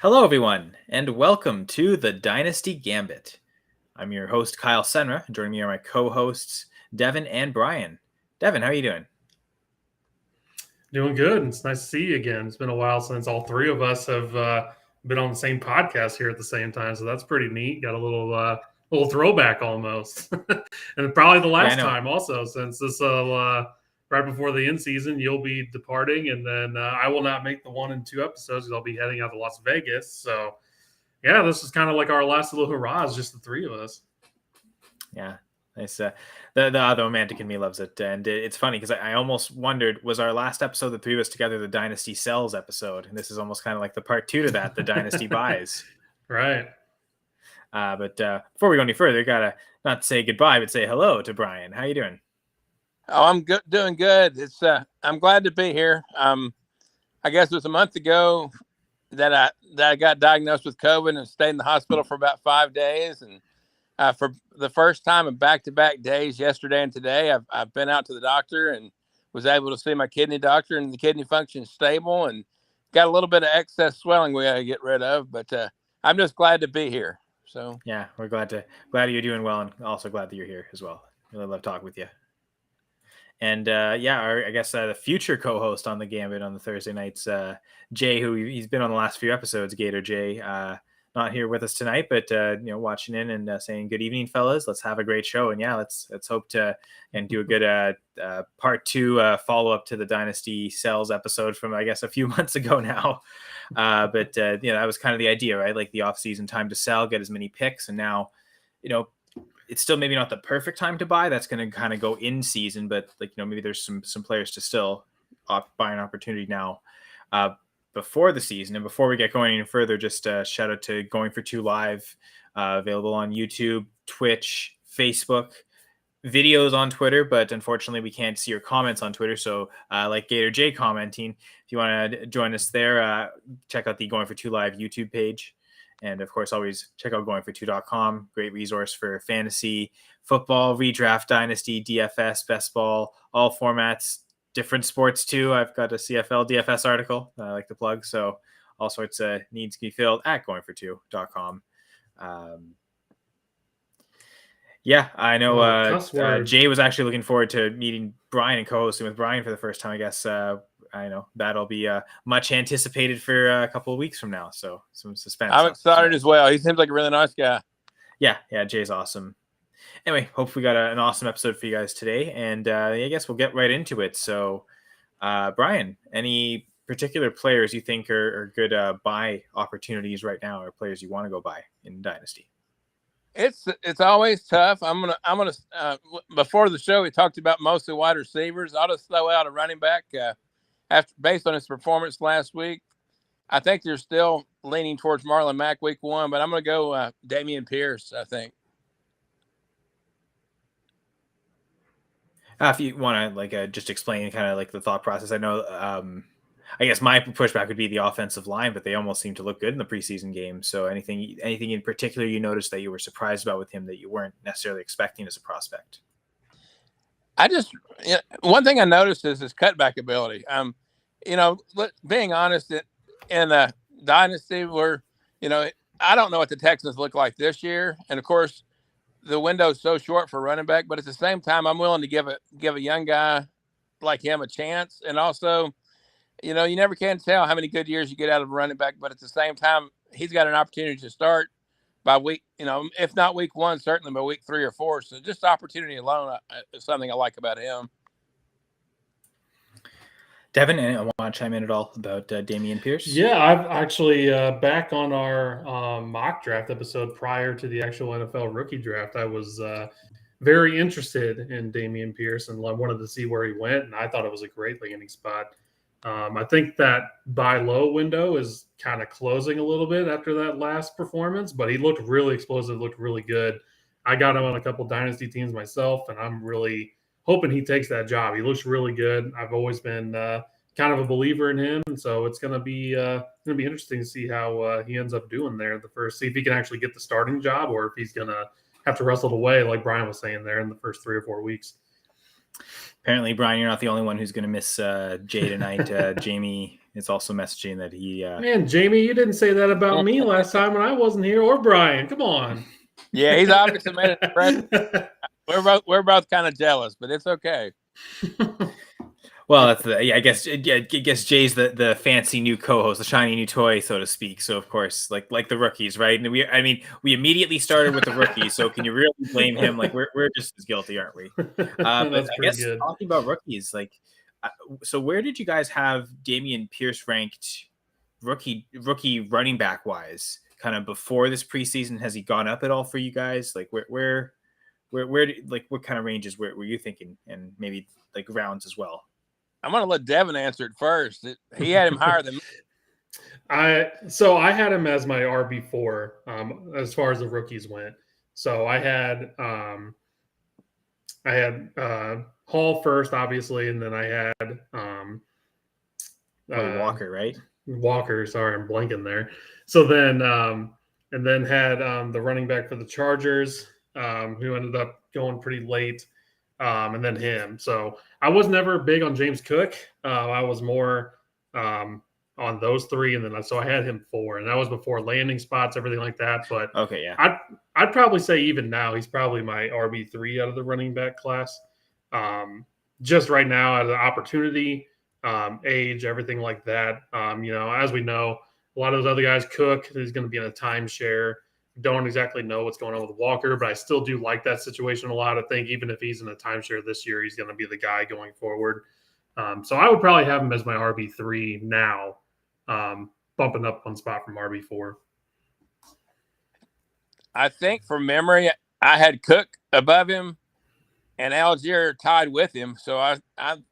Hello, everyone, and welcome to the Dynasty Gambit. I'm your host, Kyle Senra. Joining me are my co-hosts, Devin and Brian. Devin, how are you doing? Doing good. It's nice to see you again. It's been a while since all three of us have been on the same podcast here at the same time, so that's pretty neat. Got a little throwback almost, and probably the last time also, since this right before the end season, you'll be departing, and then I will not make the 1 and 2 episodes because I'll be heading out to Las Vegas. So, yeah, this is kind of like our last little hurrahs, just the three of us. Yeah, nice. The other romantic in me loves it, and it's funny because I almost wondered, was our last episode, the three of us together, the Dynasty Sells episode? And this is almost kind of like the part 2 to that, the Dynasty Buys. Right. But before we go any further, gotta not say goodbye, but say hello to Brian. How you doing? Oh, I'm good, doing good. It's I'm glad to be here. I guess it was a month ago that I got diagnosed with COVID and stayed in the hospital for about 5 days. And for the first time in back-to-back days, yesterday and today, I've been out to the doctor and was able to see my kidney doctor, and the kidney function is stable and got a little bit of excess swelling we got to get rid of. But I'm just glad to be here. So yeah, we're glad you're doing well, and also glad that you're here as well. Really love talking with you. And I guess the future co-host on the Gambit on the Thursday nights, Jay, who he's been on the last few episodes, Gator Jay, not here with us tonight, but watching in and saying good evening, fellas. Let's have a great show, and yeah, let's hope to and do a good part 2 follow up to the Dynasty Sells episode from I guess a few months ago now. But that was kind of the idea, right? Like the off-season time to sell, get as many picks, and now it's still maybe not the perfect time to buy. That's going to kind of go in season, but maybe there's some players to still buy an opportunity now before the season. And before we get going any further, just shout out to Going for Two Live, available on YouTube, Twitch, Facebook, videos on Twitter, but unfortunately we can't see your comments on Twitter. So like Gator J commenting, if you want to join us there, check out the Going for Two Live YouTube page. And of course, always check out goingfor2.com. Great resource for fantasy, football, redraft, dynasty, DFS, best ball, all formats, different sports too. I've got a CFL DFS article that I like to plug. So all sorts of needs can be filled at goingfor2.com. I know Jay was actually looking forward to meeting Brian and co-hosting with Brian for the first time, I guess. I know that'll be much anticipated for a couple of weeks from now. So some suspense. I'm excited as well. He seems like a really nice guy. Yeah, Jay's awesome. Anyway, hope we got an awesome episode for you guys today. And I guess we'll get right into it. So, Brian, any particular players you think are good buy opportunities right now, or players you want to go buy in Dynasty? It's always tough. I'm gonna before the show we talked about mostly wide receivers. I'll just throw out a running back. Based on his performance last week, I think they're still leaning towards Marlon Mack week 1, but I'm going to go Damien Pierce, I think. If you want to just explain kind of like the thought process, I know, I guess my pushback would be the offensive line, but they almost seem to look good in the preseason game. So anything in particular you noticed that you were surprised about with him that you weren't necessarily expecting as a prospect? One thing I noticed is his cutback ability. Being honest, in a dynasty where, I don't know what the Texans look like this year. And of course the window is so short for running back, but at the same time, I'm willing to give a young guy like him a chance. And also, you never can tell how many good years you get out of a running back, but at the same time, he's got an opportunity to start by week, if not week 1, certainly by week 3 or 4. So just opportunity alone is something I like about him. Devin, I want to chime in at all about Damien Pierce? Yeah, I've actually back on our mock draft episode prior to the actual NFL rookie draft, I was very interested in Damien Pierce and wanted to see where he went, and I thought it was a great landing spot. I think that buy low window is kind of closing a little bit after that last performance, but he looked really explosive, looked really good. I got him on a couple dynasty teams myself, and I'm really hoping he takes that job. He looks really good. I've always been kind of a believer in him, so it's going to be interesting to see how he ends up doing there see if he can actually get the starting job, or if he's going to have to wrestle away, like Brian was saying there, in the first 3 or 4 weeks. Apparently, Brian, you're not the only one who's going to miss Jay tonight. Jamie is also messaging that he. Man, Jamie, you didn't say that about me last time when I wasn't here, or Brian. Come on. Yeah, he's obviously made an impression. We're both kind of jealous, but it's okay. Well, that's I guess Jay's the fancy new co-host, the shiny new toy, so to speak. So of course, like the rookies, right? And we immediately started with the rookies. So can you really blame him? Like we're just as guilty, aren't we? But I guess good. Talking about rookies, like, so where did you guys have Damien Pierce ranked rookie running back wise? Kind of before this preseason, has he gone up at all for you guys? Like where like what kind of ranges were you thinking, and maybe like rounds as well? I'm going to let Devin answer it first. He had him higher than me. I had him as my RB4 as far as the rookies went. So I had Hall first, obviously, and then I had Walker, right? Walker, sorry, I'm blanking there. So then and then had the running back for the Chargers, who ended up going pretty late. And then him. So I was never big on James Cook. I was more on those three, and then I had him 4, and that was before landing spots, everything like that. But okay, yeah, I'd probably say even now he's probably my RB3 out of the running back class. Just right now, as an opportunity, age, everything like that. As we know, a lot of those other guys, Cook, he's going to be in a timeshare. Don't exactly know what's going on with Walker, but I still do like that situation a lot. I think even if he's in a timeshare this year, he's going to be the guy going forward. So I would probably have him as my RB3 now, bumping up one spot from RB4. I think from memory, I had Cook above him and Algier tied with him. So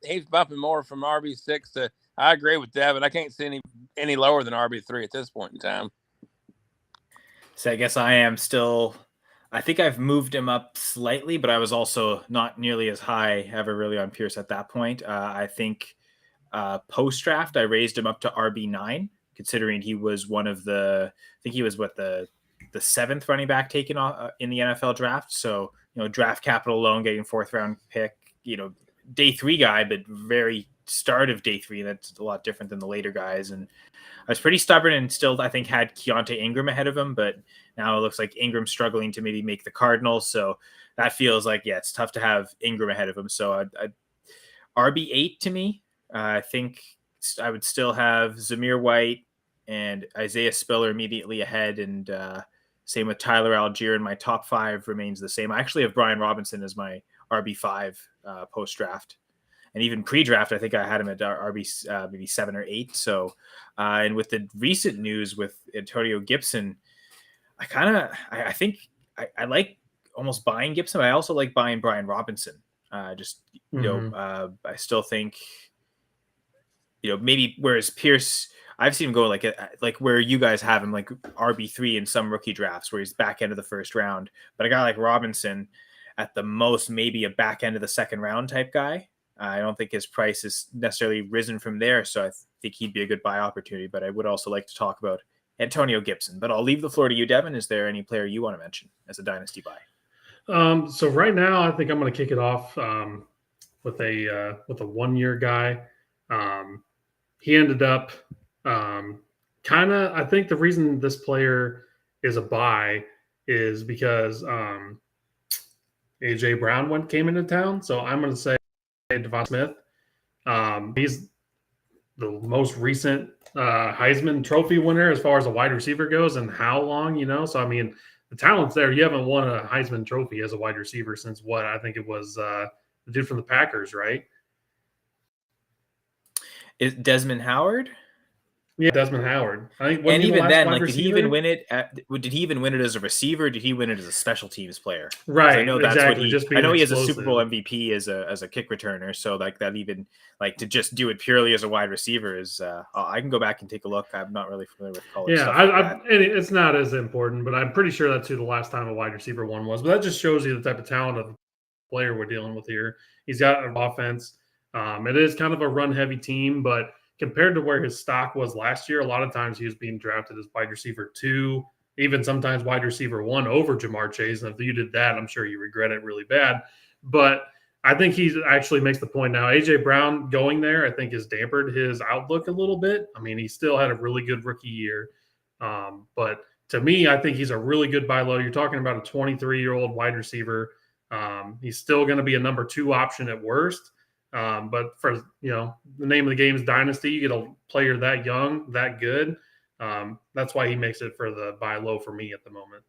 he's bumping more from RB6 to. I agree with Devin. I can't see any lower than RB3 at this point in time. So I guess I am still. I think I've moved him up slightly, but I was also not nearly as high ever really on Pierce at that point. I think post draft I raised him up to RB9, considering he was one of the. I think he was the 7th running back taken in the NFL draft. So draft capital alone, getting 4th round pick. Day 3 guy, but very start of day 3. That's a lot different than the later guys. And I was pretty stubborn and still, I think, had Keontae Ingram ahead of him, but now it looks like Ingram's struggling to maybe make the Cardinals. So that feels like, it's tough to have Ingram ahead of him. So RB8 to me, I think I would still have Zamir White and Isaiah Spiller immediately ahead. And same with Tyler Algier, and my top 5 remains the same. I actually have Brian Robinson as my RB5 post-draft. And even pre-draft, I think I had him at RB maybe 7 or 8. So, and with the recent news with Antonio Gibson, I think I like almost buying Gibson. I also like buying Brian Robinson. I still think, maybe whereas Pierce, I've seen him go like where you guys have him, like RB3 in some rookie drafts where he's back end of the 1st round. But a guy like Robinson, at the most, maybe a back end of the 2nd round type guy. I don't think his price is necessarily risen from there, so I think he'd be a good buy opportunity. But I would also like to talk about Antonio Gibson. But I'll leave the floor to you, Devin. Is there any player you want to mention as a dynasty buy? So right now, I think I'm going to kick it off with a 1-year guy. He ended up I think the reason this player is a buy is because AJ Brown came into town. So I'm going to say Devon Smith. He's the most recent Heisman Trophy winner as far as a wide receiver goes, and how long, So, I mean, the talent's there. You haven't won a Heisman Trophy as a wide receiver since what? I think it was the dude from the Packers, right? Is Desmond Howard? Yeah, Desmond Howard. I think. And even then, did he even win it? Did he even win it as a receiver? Or did he win it as a special teams player? Right. I know that's exactly. what I know he has a Super Bowl MVP as a kick returner. So that even to just do it purely as a wide receiver is. I can go back and take a look. I'm not really familiar with college. Yeah, and it's not as important, but I'm pretty sure that's who the last time a wide receiver one was. But that just shows you the type of talent of the player we're dealing with here. He's got an offense. It is kind of a run-heavy team, but compared to where his stock was last year, a lot of times he was being drafted as wide receiver 2, even sometimes wide receiver 1 over Jamar Chase. And if you did that, I'm sure you regret it really bad. But I think he actually makes the point now. A.J. Brown going there, I think, has dampened his outlook a little bit. I mean, he still had a really good rookie year. But to me, I think he's a really good buy low. You're talking about a 23-year-old wide receiver. He's still going to be a number 2 option at worst. But for, the name of the game is Dynasty. You get a player that young, that good. That's why he makes it for the buy low for me at the moment.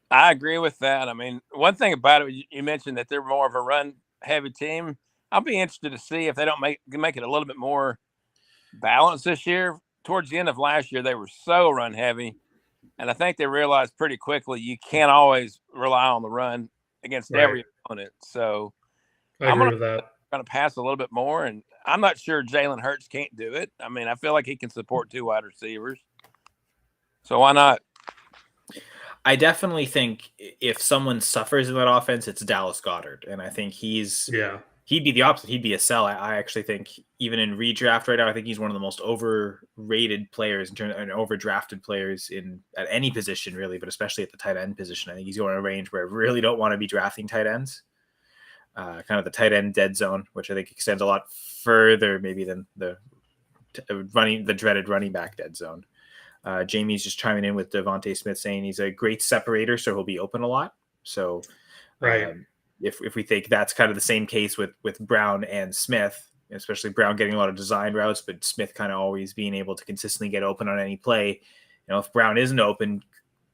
I agree with that. I mean, one thing about it, you mentioned that they're more of a run-heavy team. I'll be interested to see if they don't make it a little bit more balanced this year. Towards the end of last year, they were so run-heavy, and I think they realized pretty quickly you can't always rely on the run against every opponent. So I'm going to pass a little bit more, and I'm not sure Jalen Hurts can't do it. I mean, I feel like he can support 2 wide receivers. So why not? I definitely think if someone suffers in that offense, it's Dallas Goedert. And I think he'd be the opposite. He'd be a sell. I actually think even in redraft right now, I think he's one of the most overrated players and overdrafted players at any position really, but especially at the tight end position. I think he's going in a range where I really don't want to be drafting tight ends. Kind of the tight end dead zone, which I think extends a lot further maybe than the dreaded running back dead zone. Jamie's just chiming in with Devon Smith saying he's a great separator, so he'll be open a lot. So if we think that's kind of the same case with Brown and Smith, especially Brown getting a lot of design routes, but Smith kind of always being able to consistently get open on any play. If Brown isn't open,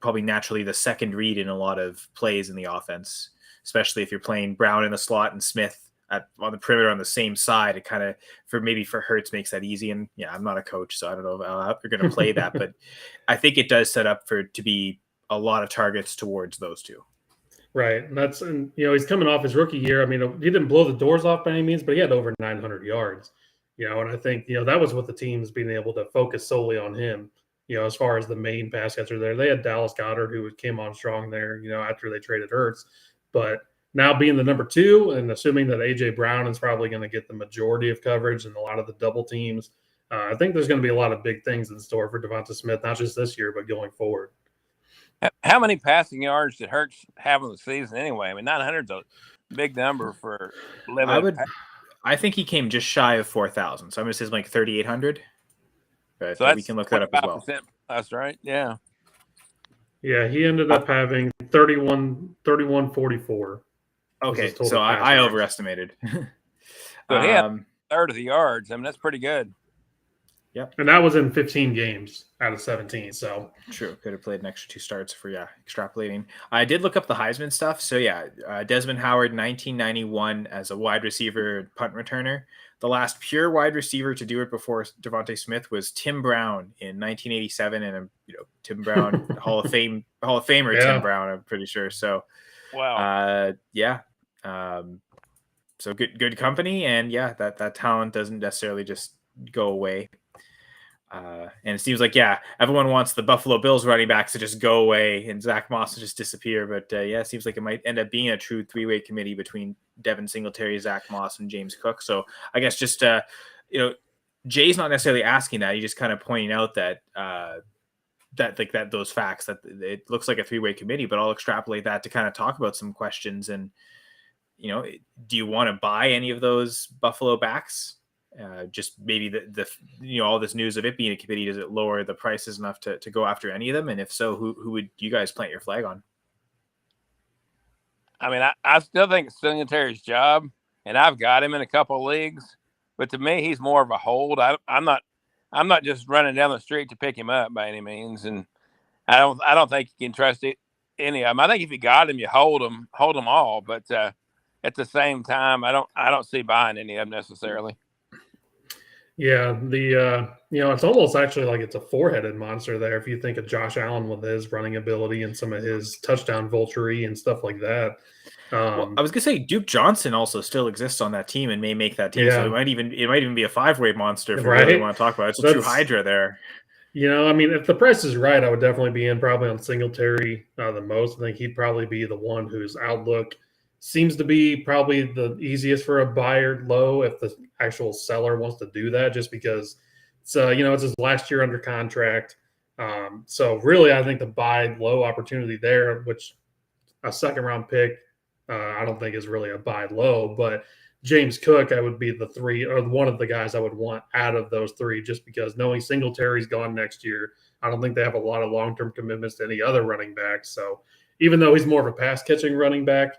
probably naturally the second read in a lot of plays in the offense, especially if you're playing Brown in the slot and Smith on the perimeter on the same side. It kind of for Hurts makes that easy. And I'm not a coach, so I don't know how you're going to play that, but I think it does set up to be a lot of targets towards those two. Right. And he's coming off his rookie year. I mean, he didn't blow the doors off by any means, but he had over 900 yards, and I think, that was with the teams being able to focus solely on him, as far as the main pass catcher there. They had Dallas Goedert, who came on strong there, after they traded Hurts, but now being the number 2 and assuming that A.J. Brown is probably going to get the majority of coverage and a lot of the double teams, I think there's going to be a lot of big things in store for Devonta Smith, not just this year, but going forward. How many passing yards did Hurts have in the season anyway? I mean, 900 is a big number for living. I think he came just shy of 4,000. So I'm going to say like 3,800. But so we can look that up as well. That's right. Yeah. Yeah, he ended up having 31-44. Okay, so I overestimated. So he had a third of the yards. I mean, that's pretty good. Yep. And that was in 15 games out of 17. So true. Could have played an extra 2 starts for extrapolating. I did look up the Heisman stuff. So Desmond Howard, 1991 as a wide receiver, punt returner. The last pure wide receiver to do it before Devonta Smith was Tim Brown in 1987, and Tim Brown, Hall of Famer Tim Brown, I'm pretty sure. So wow. So good company, and that talent doesn't necessarily just go away. And it seems like, everyone wants the Buffalo Bills running backs to just go away and Zach Moss to just disappear. But it seems like it might end up being a true 3-way committee between Devin Singletary, Zach Moss, and James Cook. So I guess just, Jay's not necessarily asking that. He's just kind of pointing out that those facts, that it looks like a 3-way committee, but I'll extrapolate that to kind of talk about some questions. And, do you want to buy any of those Buffalo backs? Just maybe the all this news of it being a committee, does it lower the prices enough to go after any of them? And if so, who would you guys plant your flag on? I mean, I still think it's Singletary's job, and I've got him in a couple of leagues, but to me, he's more of a hold. I'm not just running down the street to pick him up by any means, and I don't think you can trust any of them. I think if you got him, you hold them all, but at the same time, I don't see buying any of them necessarily. Yeah, it's almost actually like it's a 4-headed monster there. If you think of Josh Allen with his running ability and some of his touchdown vulture and stuff like that. Well, I was gonna say Duke Johnson also still exists on that team and may make that team. So it might even be a 5-way monster if we really want to talk about it. It's a true Hydra there. I mean, if the price is right, I would definitely be in probably on Singletary the most. I think he'd probably be the one whose outlook seems to be probably the easiest for a buyer low if the actual seller wants to do that, just because it's it's his last year under contract. So really, I think the buy low opportunity there, which a second round pick I don't think is really a buy low, but James Cook, I would be the three or one of the guys I would want out of those three, just because knowing Singletary's gone next year, I don't think they have a lot of long-term commitments to any other running backs. So even though he's more of a pass catching running back,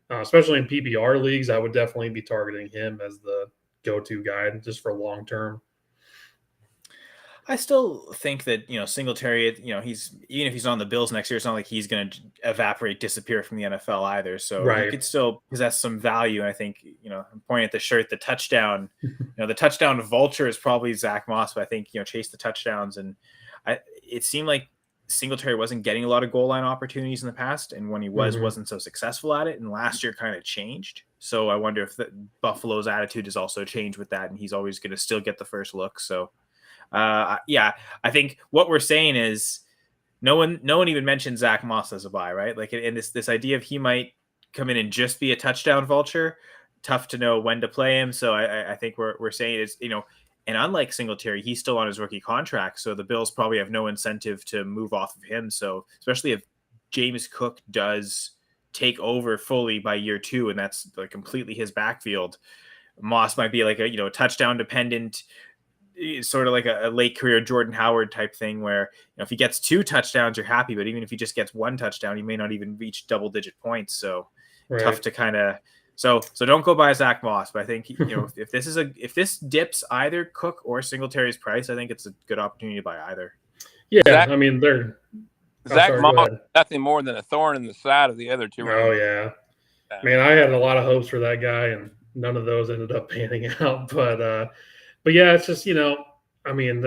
especially in PPR leagues, I would definitely be targeting him as the go-to guy just for long-term. I still think that, Singletary, he's, even if he's on the Bills next year, it's not like he's going to evaporate, disappear from the NFL either. So Right. he could still possess some value. And I think, I'm pointing at the shirt, the touchdown, the touchdown vulture is probably Zach Moss, but I think, chase the touchdowns. And it seemed like Singletary wasn't getting a lot of goal line opportunities in the past. And when he wasn't so successful at it. And last year kind of changed. So I wonder if Buffalo's attitude has also changed with that. And he's always going to still get the first look. So I think what we're saying is no one even mentioned Zach Moss as a buy, right? Like, and this idea of he might come in and just be a touchdown vulture, tough to know when to play him. So I think we're saying is, and unlike Singletary, he's still on his rookie contract. So the Bills probably have no incentive to move off of him. So especially if James Cook does take over fully by year 2, and that's like completely his backfield, Moss might be like a touchdown dependent, sort of like a late career Jordan Howard type thing where, if he gets 2 touchdowns, you're happy. But even if he just gets 1 touchdown, he may not even reach double digit points. So tough to kind of, so don't go buy Zach Moss. But I think, if this dips either Cook or Singletary's price, I think it's a good opportunity to buy either. Yeah. I mean, Zach Moss, nothing more than a thorn in the side of the other two. Oh yeah. Man, I had a lot of hopes for that guy and none of those ended up panning out. But yeah, it's just, I mean,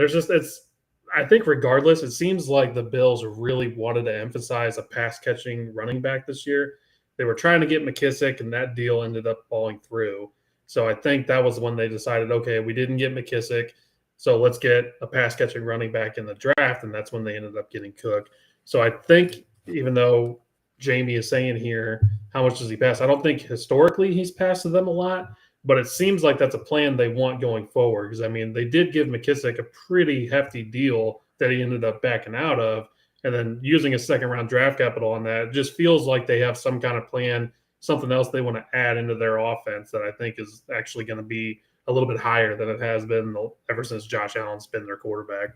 I think regardless, it seems like the Bills really wanted to emphasize a pass catching running back this year. They were trying to get McKissick, and that deal ended up falling through. So I think that was when they decided, okay, we didn't get McKissick, so let's get a pass catching running back in the draft. And that's when they ended up getting Cook. So I think, even though Jamie is saying here, how much does he pass? I don't think historically he's passed to them a lot. But it seems like that's a plan they want going forward. Because, I mean, they did give McKissick a pretty hefty deal that he ended up backing out of. And then using a second-round draft capital on that, it just feels like they have some kind of plan, something else they want to add into their offense that I think is actually going to be a little bit higher than it has been ever since Josh Allen's been their quarterback.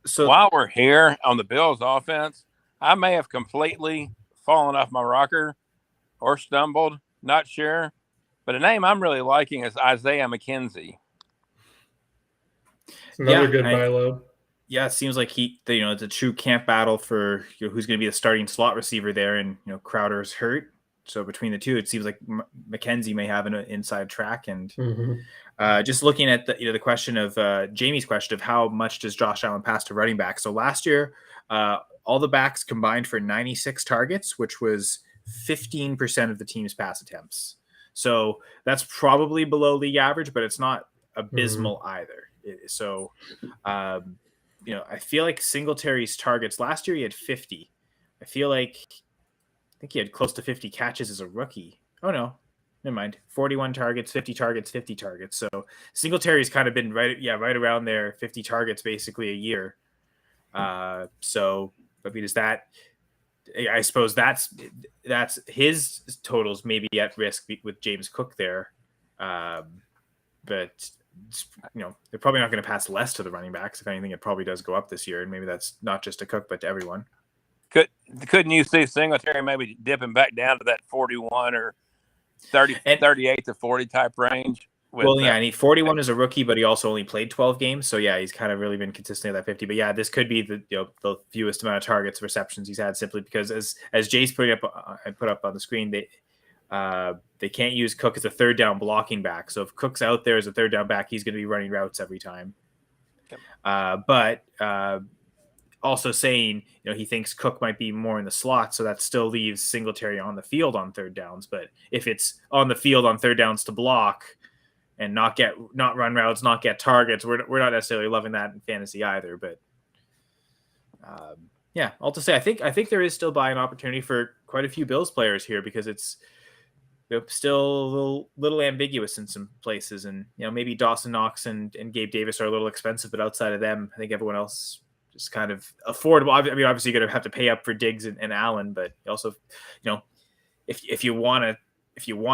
So while we're here on the Bills offense, I may have completely fallen off my rocker or stumbled, not sure. But a name I'm really liking is Isaiah McKenzie. It's another good buy low. Yeah, it seems like it's a true camp battle for who's going to be the starting slot receiver there, and Crowder's hurt. So between the two, it seems like McKenzie may have an inside track. And just looking at the question of Jamie's question of how much does Josh Allen pass to running back. So last year, all the backs combined for 96 targets, which was 15% of the team's pass attempts. So that's probably below league average, but it's not abysmal either. So, I feel like Singletary's targets last year, he had 50. I think he had close to 50 catches as a rookie. Oh no, never mind. 41 targets, 50 targets, 50 targets. So Singletary's kind of been right around there, 50 targets basically a year. So I mean, I suppose that's his totals maybe at risk with James Cook there. But they're probably not going to pass less to the running backs. If anything, it probably does go up this year. And maybe that's not just to Cook, but to everyone. Couldn't you see Singletary maybe dipping back down to that 41 or 38 to 40 type range? And 41 is a rookie, but he also only played 12 games. So yeah, he's kind of really been consistent at that 50. But yeah, this could be the fewest amount of targets, receptions he's had, simply because as Jay's put up on the screen, they can't use Cook as a third down blocking back. So if Cook's out there as a third down back, he's going to be running routes every time. But also saying, he thinks Cook might be more in the slot, so that still leaves Singletary on the field on third downs. But if it's on the field on third downs to block and not run routes, not get targets, we're not necessarily loving that in fantasy either. But all to say, I think there is still buying opportunity for quite a few Bills players here, because it's still a little ambiguous in some places. And maybe Dawson Knox and Gabe Davis are a little expensive, but outside of them, I think everyone else just kind of affordable. I mean, obviously you're going to have to pay up for Diggs and Allen, but also, if you want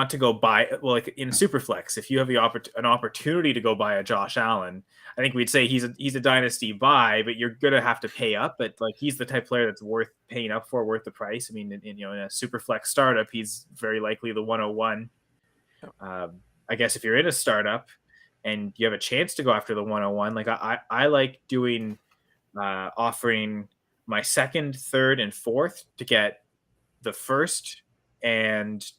to go buy, well, like in Superflex, if you have an opportunity to go buy a Josh Allen, I think we'd say he's a dynasty buy, but you're gonna have to pay up. But like he's the type of player that's worth paying up for, worth the price. I mean, in a Superflex startup, he's very likely the 101. I guess if you're in a startup and you have a chance to go after the 101, like I like doing offering my second, third, and fourth to get the first and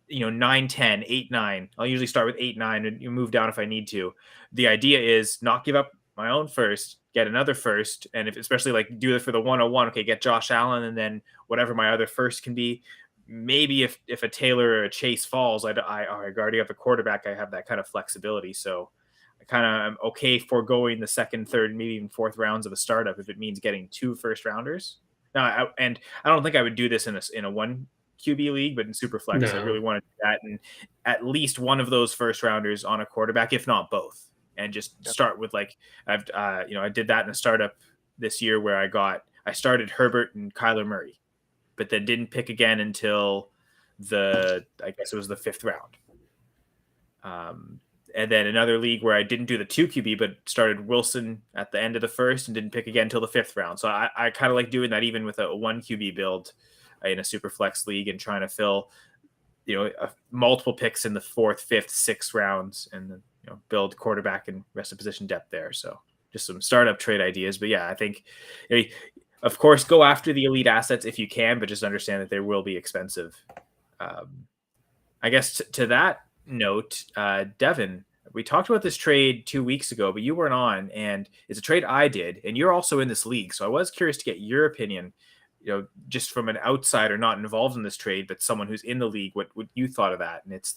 9, 10, 8, 9. I'll usually start with 8, 9 and you move down if I need to. The idea is not give up my own first, get another first, and especially like do it for the 101, okay, get Josh Allen and then whatever my other first can be. Maybe if a Taylor or a Chase falls, I already have a quarterback, I have that kind of flexibility. So I kind of am okay foregoing the second, third, maybe even fourth rounds of a startup if it means getting 2 first rounders. Now, I don't think I would do this in a 1 QB league, but in Superflex, no. I really want to do that, and at least one of those first rounders on a quarterback, if not both, and just start with like I did that in a startup this year where I started Herbert and Kyler Murray, but then didn't pick again until I guess it was the 5th round. And then another league where I didn't do the 2 QB, but started Wilson at the end of the first and didn't pick again until the 5th round. So I kind of like doing that even with a 1 QB build in a Superflex league and trying to fill, multiple picks in the 4th, 5th, 6th rounds and then, build quarterback and rest of position depth there. So just some startup trade ideas. But yeah, I think, of course, go after the elite assets if you can, but just understand that they will be expensive. I guess to that note, Devin, we talked about this trade 2 weeks ago, but you weren't on, and it's a trade I did, and you're also in this league. So I was curious to get your opinion, just from an outsider not involved in this trade, but someone who's in the league, what you thought of that. And it's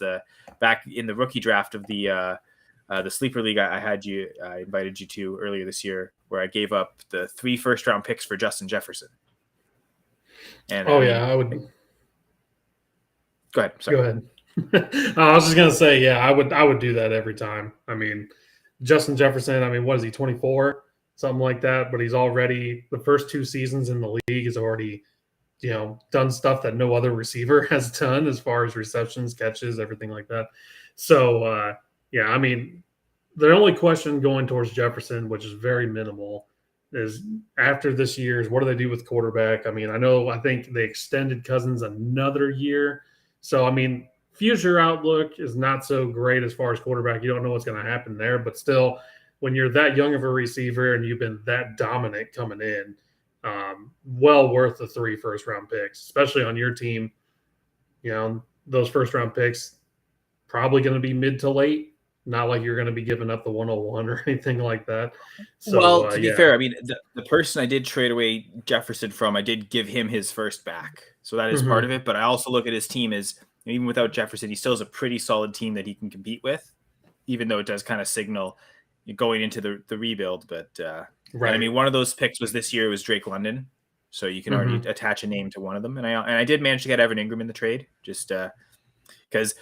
back in the rookie draft of the sleeper league I invited you to earlier this year, where I gave up the 3 first-round picks for Justin Jefferson. And I would go ahead. Sorry. Go ahead. I was just gonna say, yeah, I would do that every time. I mean, Justin Jefferson, what is he, 24, something like that? But he's already, the first 2 seasons in the league, has already, done stuff that no other receiver has done as far as receptions, catches, everything like that. So, the only question going towards Jefferson, which is very minimal, is after this year is what do they do with quarterback? I think they extended Cousins another year. So, future outlook is not so great as far as quarterback. You don't know what's going to happen there, but still, when you're that young of a receiver and you've been that dominant coming in, well worth the 3 first-round picks, especially on your team. Those first-round picks probably going to be mid to late. Not like you're going to be giving up the 101 or anything like that. So, to be fair, the person I did trade away Jefferson from, I did give him his first back. So that is part of it. But I also look at his team as, even without Jefferson, he still has a pretty solid team that he can compete with, even though it does kind of signal going into the rebuild. But right. One of those picks was this year, it was Drake London. So you can already attach a name to one of them. And I did manage to get Evan Ingram in the trade, just because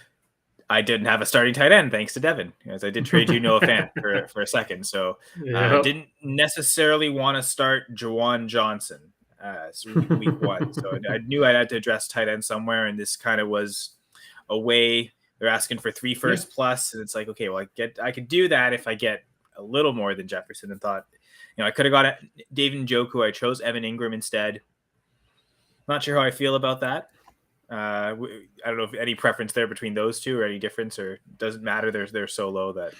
I didn't have a starting tight end, thanks to Devin, as I did trade you Noah Fant for a second. So I didn't necessarily want to start Juwan Johnson week 1. So I knew I had to address tight end somewhere, and this kind of was a way. They're asking for 3 first plus, and it's like, okay, well, I could do that if I get a little more than Jefferson, and thought, I could have got David Njoku. I chose Evan Ingram instead. Not sure how I feel about that. I don't know if any preference there between those two or any difference, or doesn't matter. They're so low that.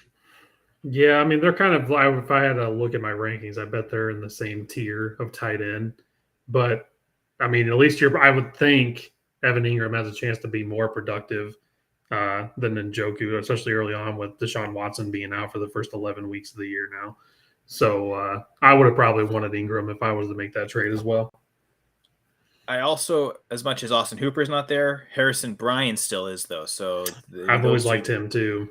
Yeah, they're kind of, if I had to look at my rankings, I bet they're in the same tier of tight end. But at least I would think Evan Ingram has a chance to be more productive than Njoku, especially early on with Deshaun Watson being out for the first 11 weeks of the year now. So I would have probably wanted Ingram if I was to make that trade as well. I also, as much as Austin Hooper's not there, Harrison Bryant still is, though. So I've always liked him too.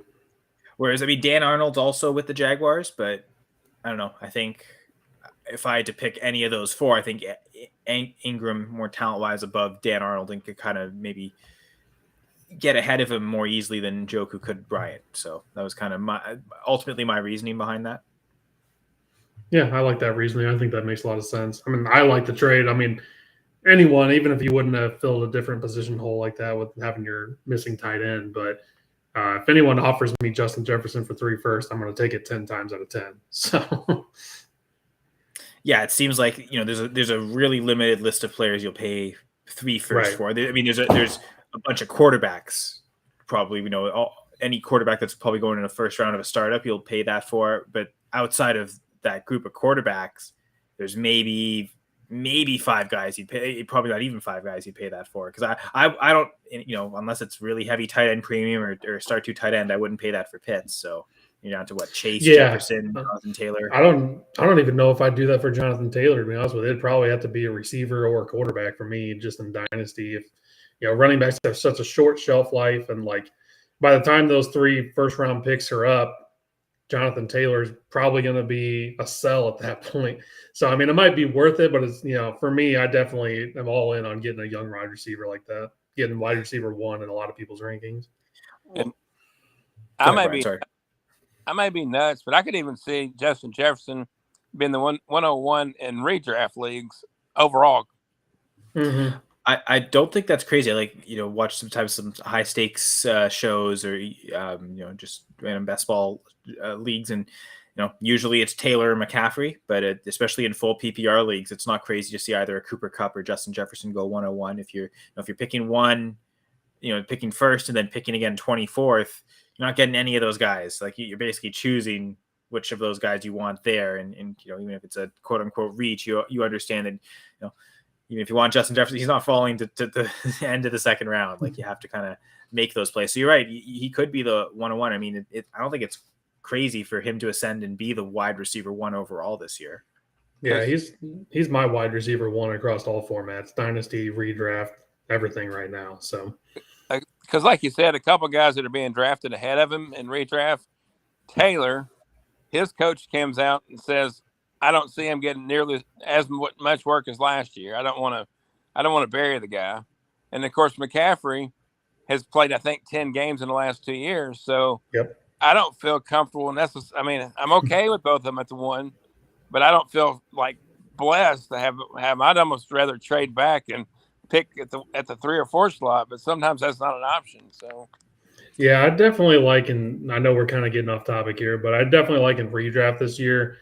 Whereas, Dan Arnold's also with the Jaguars, but I don't know. I think if I had to pick any of those 4, I think Ingram, more talent-wise, above Dan Arnold, and could kind of maybe get ahead of him more easily than Njoku could Bryant. So that was kind of ultimately my reasoning behind that. Yeah, I like that reasoning. I think that makes a lot of sense. I like the trade. anyone, even if you wouldn't have filled a different position hole like that with having your missing tight end. But if anyone offers me Justin Jefferson for 3 first, I'm going to take it 10 times out of 10. So, yeah, it seems like there's a really limited list of players you'll pay 3 first Right. for. I mean, there's a bunch of quarterbacks. Probably, any quarterback that's probably going in the first round of a startup, you'll pay that for. But outside of that group of quarterbacks, there's maybe 5 guys you'd pay. Probably not even 5 guys you'd pay that for. Because I don't, unless it's really heavy tight end premium or start 2 tight end, I wouldn't pay that for Pitts. So you're down to what, Chase, Jefferson, Jonathan Taylor. I don't even know if I'd do that for Jonathan Taylor, to be honest with you. It'd probably have to be a receiver or a quarterback for me, just in Dynasty. If running backs have such a short shelf life, and like by the time those 3 first round picks are up, Jonathan Taylor is probably going to be a sell at that point. So I mean, it might be worth it, but it's for me, I definitely am all in on getting a young wide receiver like that, getting wide receiver 1 in a lot of people's rankings. And I might be nuts, but I could even see Justin Jefferson being the 101 in redraft leagues overall. Mm-hmm. I don't think that's crazy. I like, watch sometimes some high stakes shows or, just random best ball leagues. And, usually it's Taylor or McCaffrey, but especially in full PPR leagues, it's not crazy to see either a Cooper Kupp or Justin Jefferson go 101. If you're picking one, picking first and then picking again 24th, you're not getting any of those guys. Like you're basically choosing which of those guys you want there. And even if it's a quote unquote reach, you understand that, even if you want Justin Jefferson, he's not falling to the end of the second round. Like you have to kind of make those plays. So you're right. He could be the 101. I mean, I don't think it's crazy for him to ascend and be the wide receiver 1 overall this year. Yeah, he's my wide receiver 1 across all formats, Dynasty, redraft, everything right now. So, because like you said, a couple guys that are being drafted ahead of him in redraft, Taylor, his coach comes out and says, I don't see him getting nearly as much work as last year. I don't want to bury the guy. And of course, McCaffrey has played, I think, 10 games in the last 2 years. So yep. I don't feel comfortable. And I mean, I'm okay with both of them at the 1, but I don't feel like blessed to have. I'd almost rather trade back and pick at the 3 or 4 slot, but sometimes that's not an option. So. Yeah, I definitely like, and I know we're kind of getting off topic here, but I definitely like in redraft this year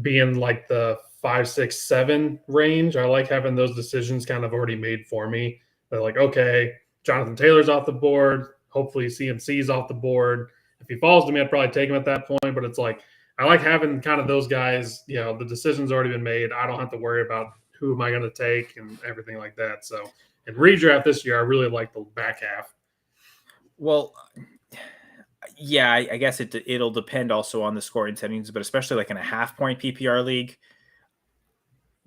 being like the 5, 6, 7 range. I like having those decisions kind of already made for me. They're like, okay, Jonathan Taylor's off the board. Hopefully CMC's off the board. If he falls to me, I'd probably take him at that point. But it's like, I like having kind of those guys, the decision's already been made. I don't have to worry about who am I going to take and everything like that. So in redraft this year, I really like the back half. Well, yeah, I guess it'll depend also on the scoring settings, but especially like in a half-point PPR league,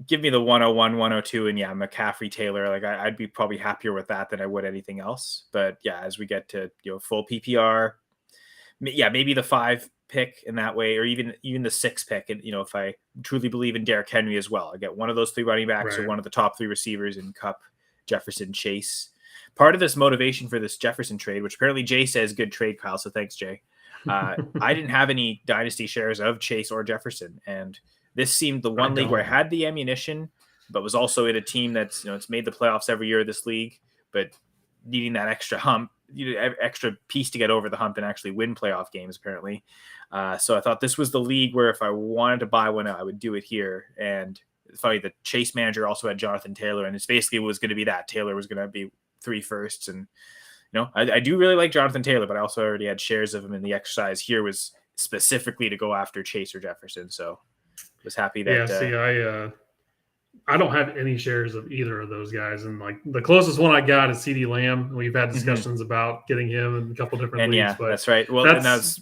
give me the 101, 102, and McCaffrey, Taylor. Like I'd be probably happier with that than I would anything else. But yeah, as we get to full PPR, maybe the 5 pick in that way, or even the 6 pick, and if I truly believe in Derrick Henry as well, I get one of those 3 running backs or one of the top 3 receivers in Kupp, Jefferson, Chase. Part of this motivation for this Jefferson trade, which apparently Jay says good trade, Kyle, so thanks, Jay. I didn't have any Dynasty shares of Chase or Jefferson, and this seemed the one league where I had the ammunition, but was also in a team that's it's made the playoffs every year, this league, but needing that extra hump, extra piece to get over the hump and actually win playoff games, apparently. So I thought this was the league where if I wanted to buy one, I would do it here. And it's funny, the Chase manager also had Jonathan Taylor, and it's basically was going to be that Taylor was going to be 3 firsts. And I do really like Jonathan Taylor, but I also already had shares of him, and the exercise here was specifically to go after Chase or Jefferson. So was happy that I don't have any shares of either of those guys, and like the closest one I got is CD Lamb. We've had discussions about getting him in a couple different leagues. Yeah, but that's right. Well, and that's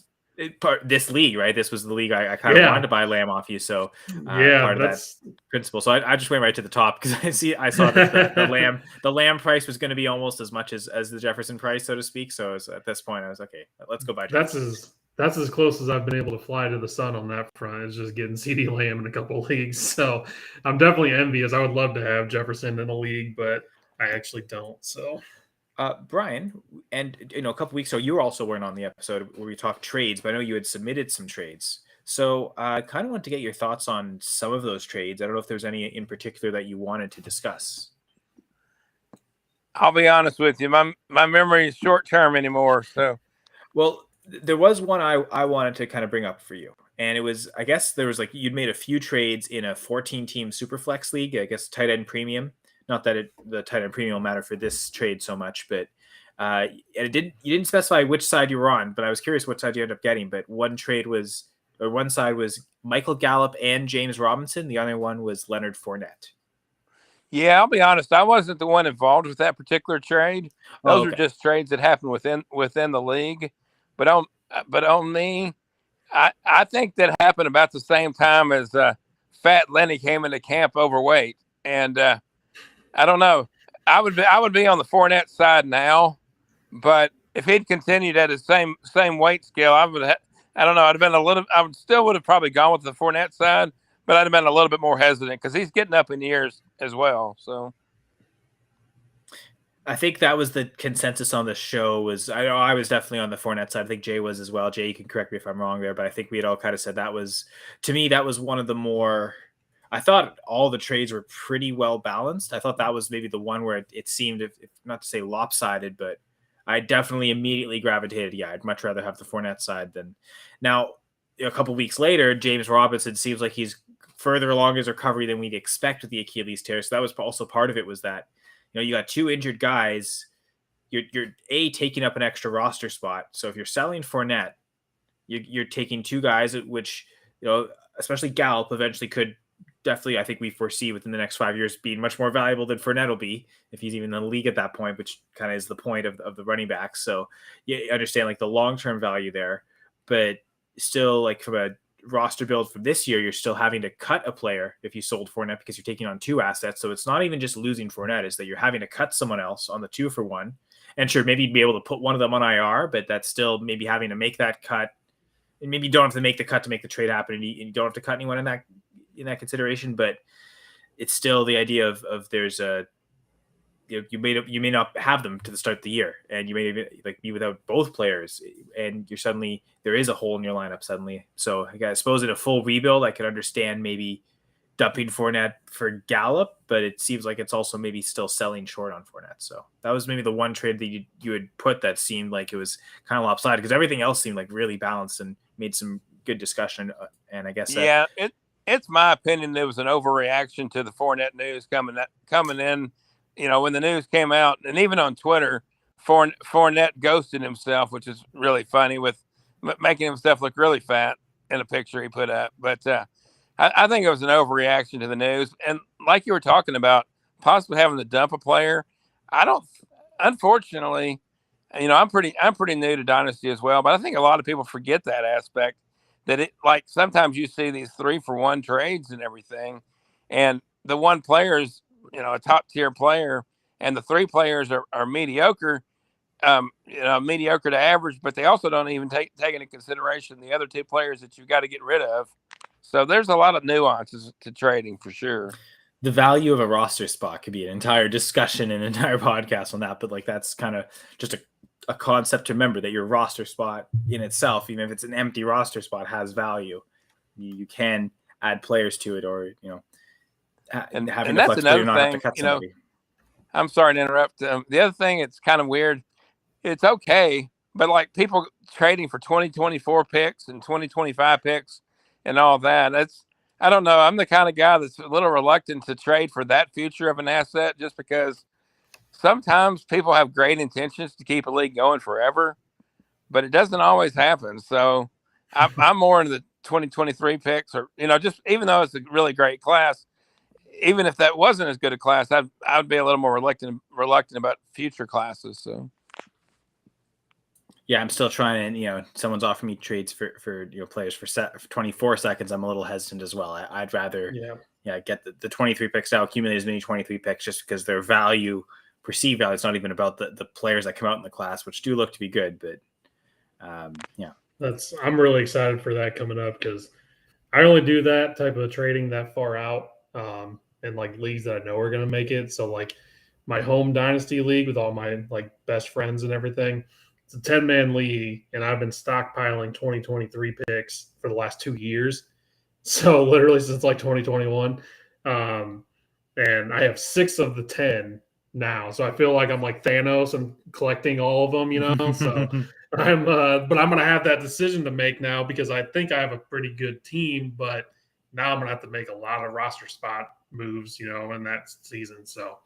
this league, right? This was the league I kind of wanted to buy Lamb off you. So part of that principle. So I just went right to the top because I saw that the Lamb price was going to be almost as much as the Jefferson price, so to speak. So at this point, I was okay. Let's go buy Jefferson. That's as close as I've been able to fly to the sun on that front, is just getting CD Lamb in a couple of leagues. So I'm definitely envious. I would love to have Jefferson in a league, but I actually don't. So, Brian, and a couple weeks ago, you also weren't on the episode where we talked trades, but I know you had submitted some trades. So I kind of want to get your thoughts on some of those trades. I don't know if there's any in particular that you wanted to discuss. I'll be honest with you. My memory is short term anymore. So, Well, there was one I wanted to kind of bring up for you. And it was, I guess there was like, you'd made a few trades in a 14-team Superflex league, I guess tight end premium. Not that the tight end premium will matter for this trade so much, but you didn't specify which side you were on, but I was curious what side you ended up getting. But one side was Michael Gallup and James Robinson. The other one was Leonard Fournette. yeah, I'll be honest. I wasn't the one involved with that particular trade. Those are just trades that happened within the league. But on me, I think that happened about the same time as Fat Lenny came into camp overweight, and I don't know. I would be on the Fournette side now, but if he'd continued at his same weight scale, I don't know. I would have probably gone with the Fournette side, but I'd have been a little bit more hesitant because he's getting up in years as well. So I think that was the consensus on the show. I was definitely on the Fournette side. I think Jay was as well. Jay, you can correct me if I'm wrong there, but I think we had all kind of said that was one of the more. I thought all the trades were pretty well balanced. I thought that was maybe the one where it seemed, if not to say lopsided, but I definitely immediately gravitated. Yeah, I'd much rather have the Fournette side than now. A couple weeks later, James Robinson seems like he's further along his recovery than we'd expect with the Achilles tear. So that was also part of it, was that, you got two injured guys. You're taking up an extra roster spot. So if you're selling Fournette, you're taking two guys, which, especially Gallup eventually could definitely, I think we foresee within the next 5 years, being much more valuable than Fournette will be if he's even in the league at that point, which kind of is the point of the running backs. So you understand like the long-term value there, but still like from a roster build for this year, you're still having to cut a player if you sold Fournette because you're taking on two assets. So it's not even just losing Fournette, is that you're having to cut someone else on the 2-for-1. And sure, maybe you'd be able to put one of them on IR, but that's still maybe having to make that cut. And maybe you don't have to make the cut to make the trade happen, and you don't have to cut anyone in that consideration. But it's still the idea of there's a you may not have them to the start of the year, and you may even be without both players, and you're suddenly, there is a hole in your lineup suddenly. So I suppose in a full rebuild, I could understand maybe dumping Fournette for Gallup, but it seems like it's also maybe still selling short on Fournette. So that was maybe the one trade that you had put that seemed like it was kind of lopsided, because everything else seemed like really balanced and made some good discussion. And I guess it's my opinion there was an overreaction to the Fournette news coming in. When the news came out, and even on Twitter, Fournette ghosted himself, which is really funny, with making himself look really fat in a picture he put up. But I think it was an overreaction to the news. And like you were talking about, possibly having to dump a player, unfortunately, I'm pretty new to Dynasty as well, but I think a lot of people forget that aspect, that it, like, sometimes you see these 3-for-1 trades and everything, and the one player is, a top tier player, and the three players are mediocre, mediocre to average, but they also don't even take into consideration the other two players that you've got to get rid of. So there's a lot of nuances to trading for sure. The value of a roster spot could be an entire discussion, an entire podcast on that, but like that's kind of just a concept to remember, that your roster spot in itself, even if it's an empty roster spot, has value. You can add players to it, or and having the flexibility not have to cut somebody. I'm sorry to interrupt. The other thing, it's kind of weird. It's okay, but like people trading for 2024 picks and 2025 picks and all that, I don't know. I'm the kind of guy that's a little reluctant to trade for that future of an asset, just because sometimes people have great intentions to keep a league going forever, but it doesn't always happen. So I'm more into the 2023 picks, or, just even though it's a really great class, even if that wasn't as good a class, I would be a little more reluctant about future classes. So, yeah, I'm still trying to, someone's offering me trades for players for 24 seconds. I'm a little hesitant as well. I'd rather, get the 23 picks now, accumulate as many 23 picks, just because their perceived value. It's not even about the players that come out in the class, which do look to be good, but I'm really excited for that coming up, because I only do that type of trading that far out. And like leagues that I know are going to make it. So like my home Dynasty league with all my like best friends and everything, it's a 10-man league, and I've been stockpiling 2023 picks for the last 2 years. So literally since like 2021. And I have 6 of the 10 now. So I feel like I'm like Thanos and collecting all of them, So but I'm going to have that decision to make now because I think I have a pretty good team, but now I'm going to have to make a lot of roster spot moves, in that season. So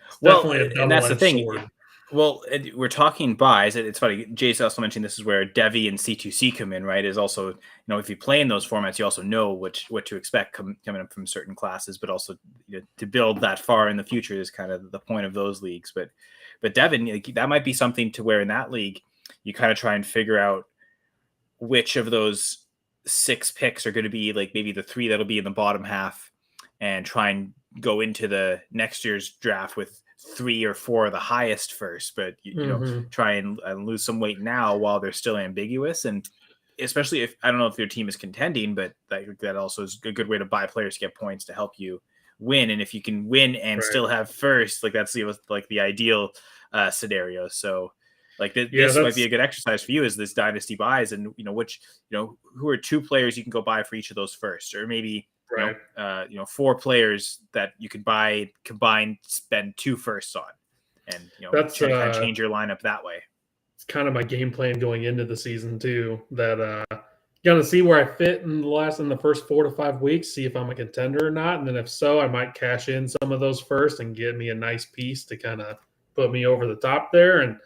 it's definitely a double-edged sword. Well, we're talking buys. It's funny. Jay's also mentioned this is where Devi and C2C come in, right? Is also, if you play in those formats, you also know what to expect coming up from certain classes, but also to build that far in the future is kind of the point of those leagues. But Devin, that might be something to where in that league, you kind of try and figure out which of those 6 picks are going to be like maybe the 3 that'll be in the bottom half and try and go into the next year's draft with 3 or 4 of the highest first, but try and lose some weight now while they're still ambiguous. And especially if I don't know if your team is contending, but that also is a good way to buy players to get points to help you win. And if you can win and still have first, like that's the ideal scenario. So this might be a good exercise for you is this dynasty buys and who are 2 players you can go buy for each of those first, or maybe 4 players that you could buy combined, spend 2 firsts on, and that's kind of change your lineup that way. It's kind of my game plan going into the season too. That gonna see where I fit in the first 4 to 5 weeks, see if I'm a contender or not, and then if so, I might cash in some of those first and get me a nice piece to kind of put me over the top there. And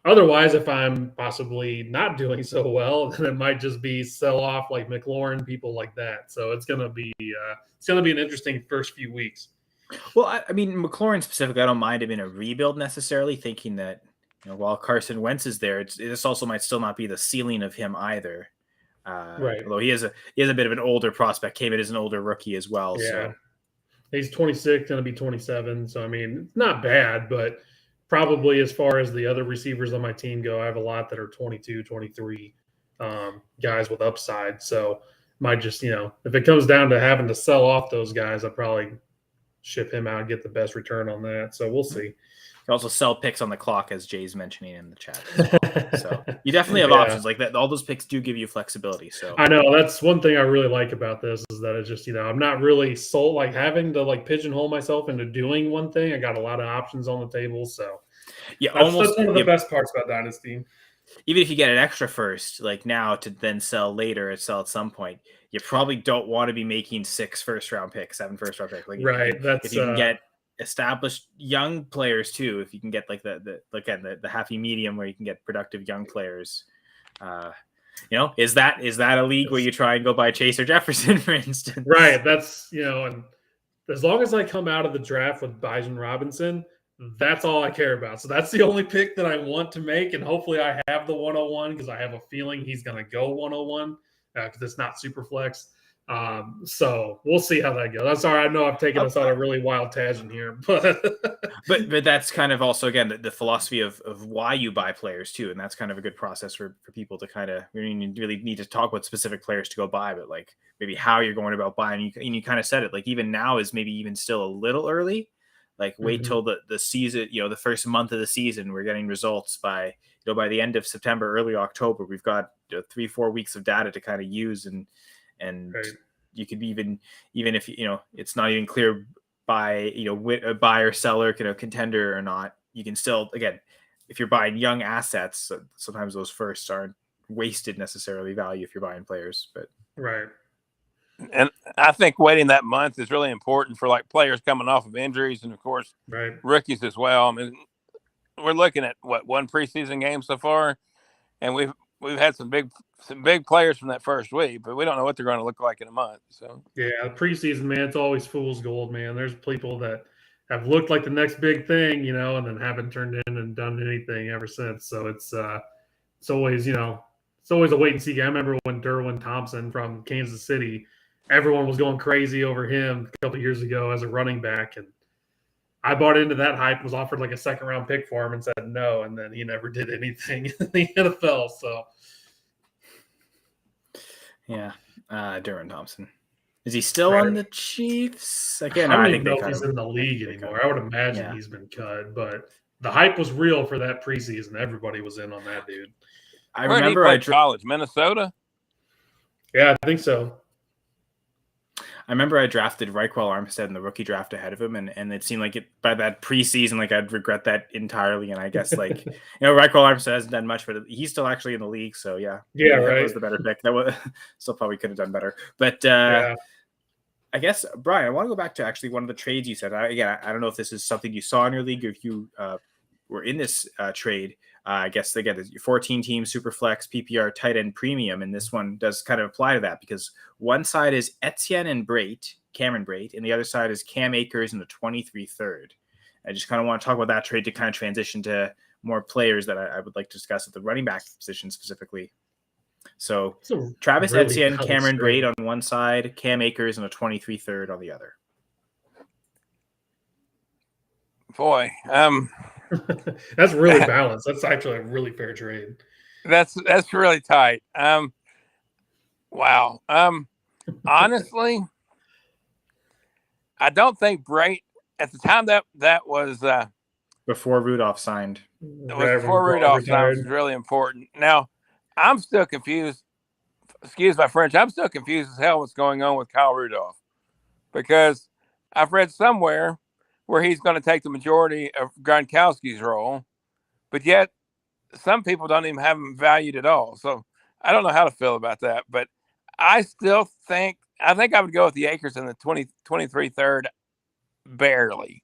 otherwise, if I'm possibly not doing so well, then it might just be sell off like McLaurin, people like that. So it's gonna be an interesting first few weeks. Well, I mean, McLaurin specifically, I don't mind him in a rebuild necessarily, thinking that while Carson Wentz is there, this also might still not be the ceiling of him either. Although he has a bit of an older prospect, came in as an older rookie as well. Yeah, so. He's 26, going to be 27. So I mean, it's not bad, but probably as far as the other receivers on my team go, I have a lot that are 22, 23 guys with upside. So might just, if it comes down to having to sell off those guys, I'll probably ship him out and get the best return on that. So we'll see. You also sell picks on the clock, as Jay's mentioning in the chat as well. So you definitely have options like that. All those picks do give you flexibility. So I know that's one thing I really like about this is that it's just, I'm not really sold having to pigeonhole myself into doing one thing. I got a lot of options on the table. So yeah, that's one of the best parts about Dynasty. Even if you get an extra first, like now to then sell later or sell at some point, you probably don't want to be making 6 first-round picks, 7 first-round picks. If you can get established young players too, if you can get the happy medium where you can get productive young players, is that a league where you try and go buy Chase or Jefferson, for instance? Right. That's and as long as I come out of the draft with Bijan Robinson, that's all I care about. So that's the only pick that I want to make, and hopefully I have the 101 because I have a feeling he's going to go 101 because it's not super flex. So we'll see how that goes. I'm sorry, I know I've taken us on a really wild tangent here, but that's kind of also again the philosophy of why you buy players too, and that's kind of a good process for people to kind of really need to talk about specific players to go buy, but maybe how you're going about buying. You kind of said it even now is maybe even still a little early. Wait till the season, the first month of the season. We're getting results by the end of September, early October. We've got 3-4 weeks of data to kind of use and right. You could even if it's not even clear by a buyer, seller, contender or not, you can still, again, if you're buying young assets, sometimes those firsts aren't wasted necessarily value if you're buying players, but right. And I think waiting that month is really important for players coming off of injuries and of course rookies as well. I mean, we're looking at one preseason game so far, and we've had some big players from that first week, but we don't know what they're going to look like in a month. So yeah, preseason, man, it's always fool's gold, man. There's people that have looked like the next big thing, and then haven't turned in and done anything ever since. So it's always it's always a wait and see game. I remember when Darren Thompson from Kansas City, everyone was going crazy over him a couple of years ago as a running back, and I bought into that hype, was offered a 2nd-round pick for him and said no, and then he never did anything in the NFL. So, yeah, Darren Thompson. Is he still on the Chiefs? Again, I don't even know if he's in the league anymore. I would imagine he's been cut, but the hype was real for that preseason. Everybody was in on that dude. I remember college, Minnesota. Yeah, I think so. I remember I drafted Reichwell Armstead in the rookie draft ahead of him, and it seemed like it by that preseason, like I'd regret that entirely. And I guess like Reichwell Armstead hasn't done much, but he's still actually in the league. So yeah, that was the better pick. That was still probably could have done better, but I guess Brian, I want to go back to actually one of the trades you said. I don't know if this is something you saw in your league or if you were in this trade. I guess again, your 14 team Superflex PPR tight end premium, and this one does kind of apply to that because one side is Etienne and Cameron Brate, and the other side is Cam Akers in the 23 third. I just kind of want to talk about that trade to kind of transition to more players that I would like to discuss at the running back position specifically. So Travis Etienne, Cameron Brate on one side, Cam Akers in the 23 third on the other. Boy, that's really balanced. That's actually a really fair trade. That's really tight. Wow. Honestly, I don't think Brate at the time that was before Rudolph signed. It was before Rudolph signed, was really important. Now, I'm still confused. Excuse my French. I'm still confused as hell what's going on with Kyle Rudolph because I've read somewhere where he's going to take the majority of Gronkowski's role, but yet some people don't even have him valued at all. So I don't know how to feel about that, but I still think I would go with the Akers in the 23 third barely.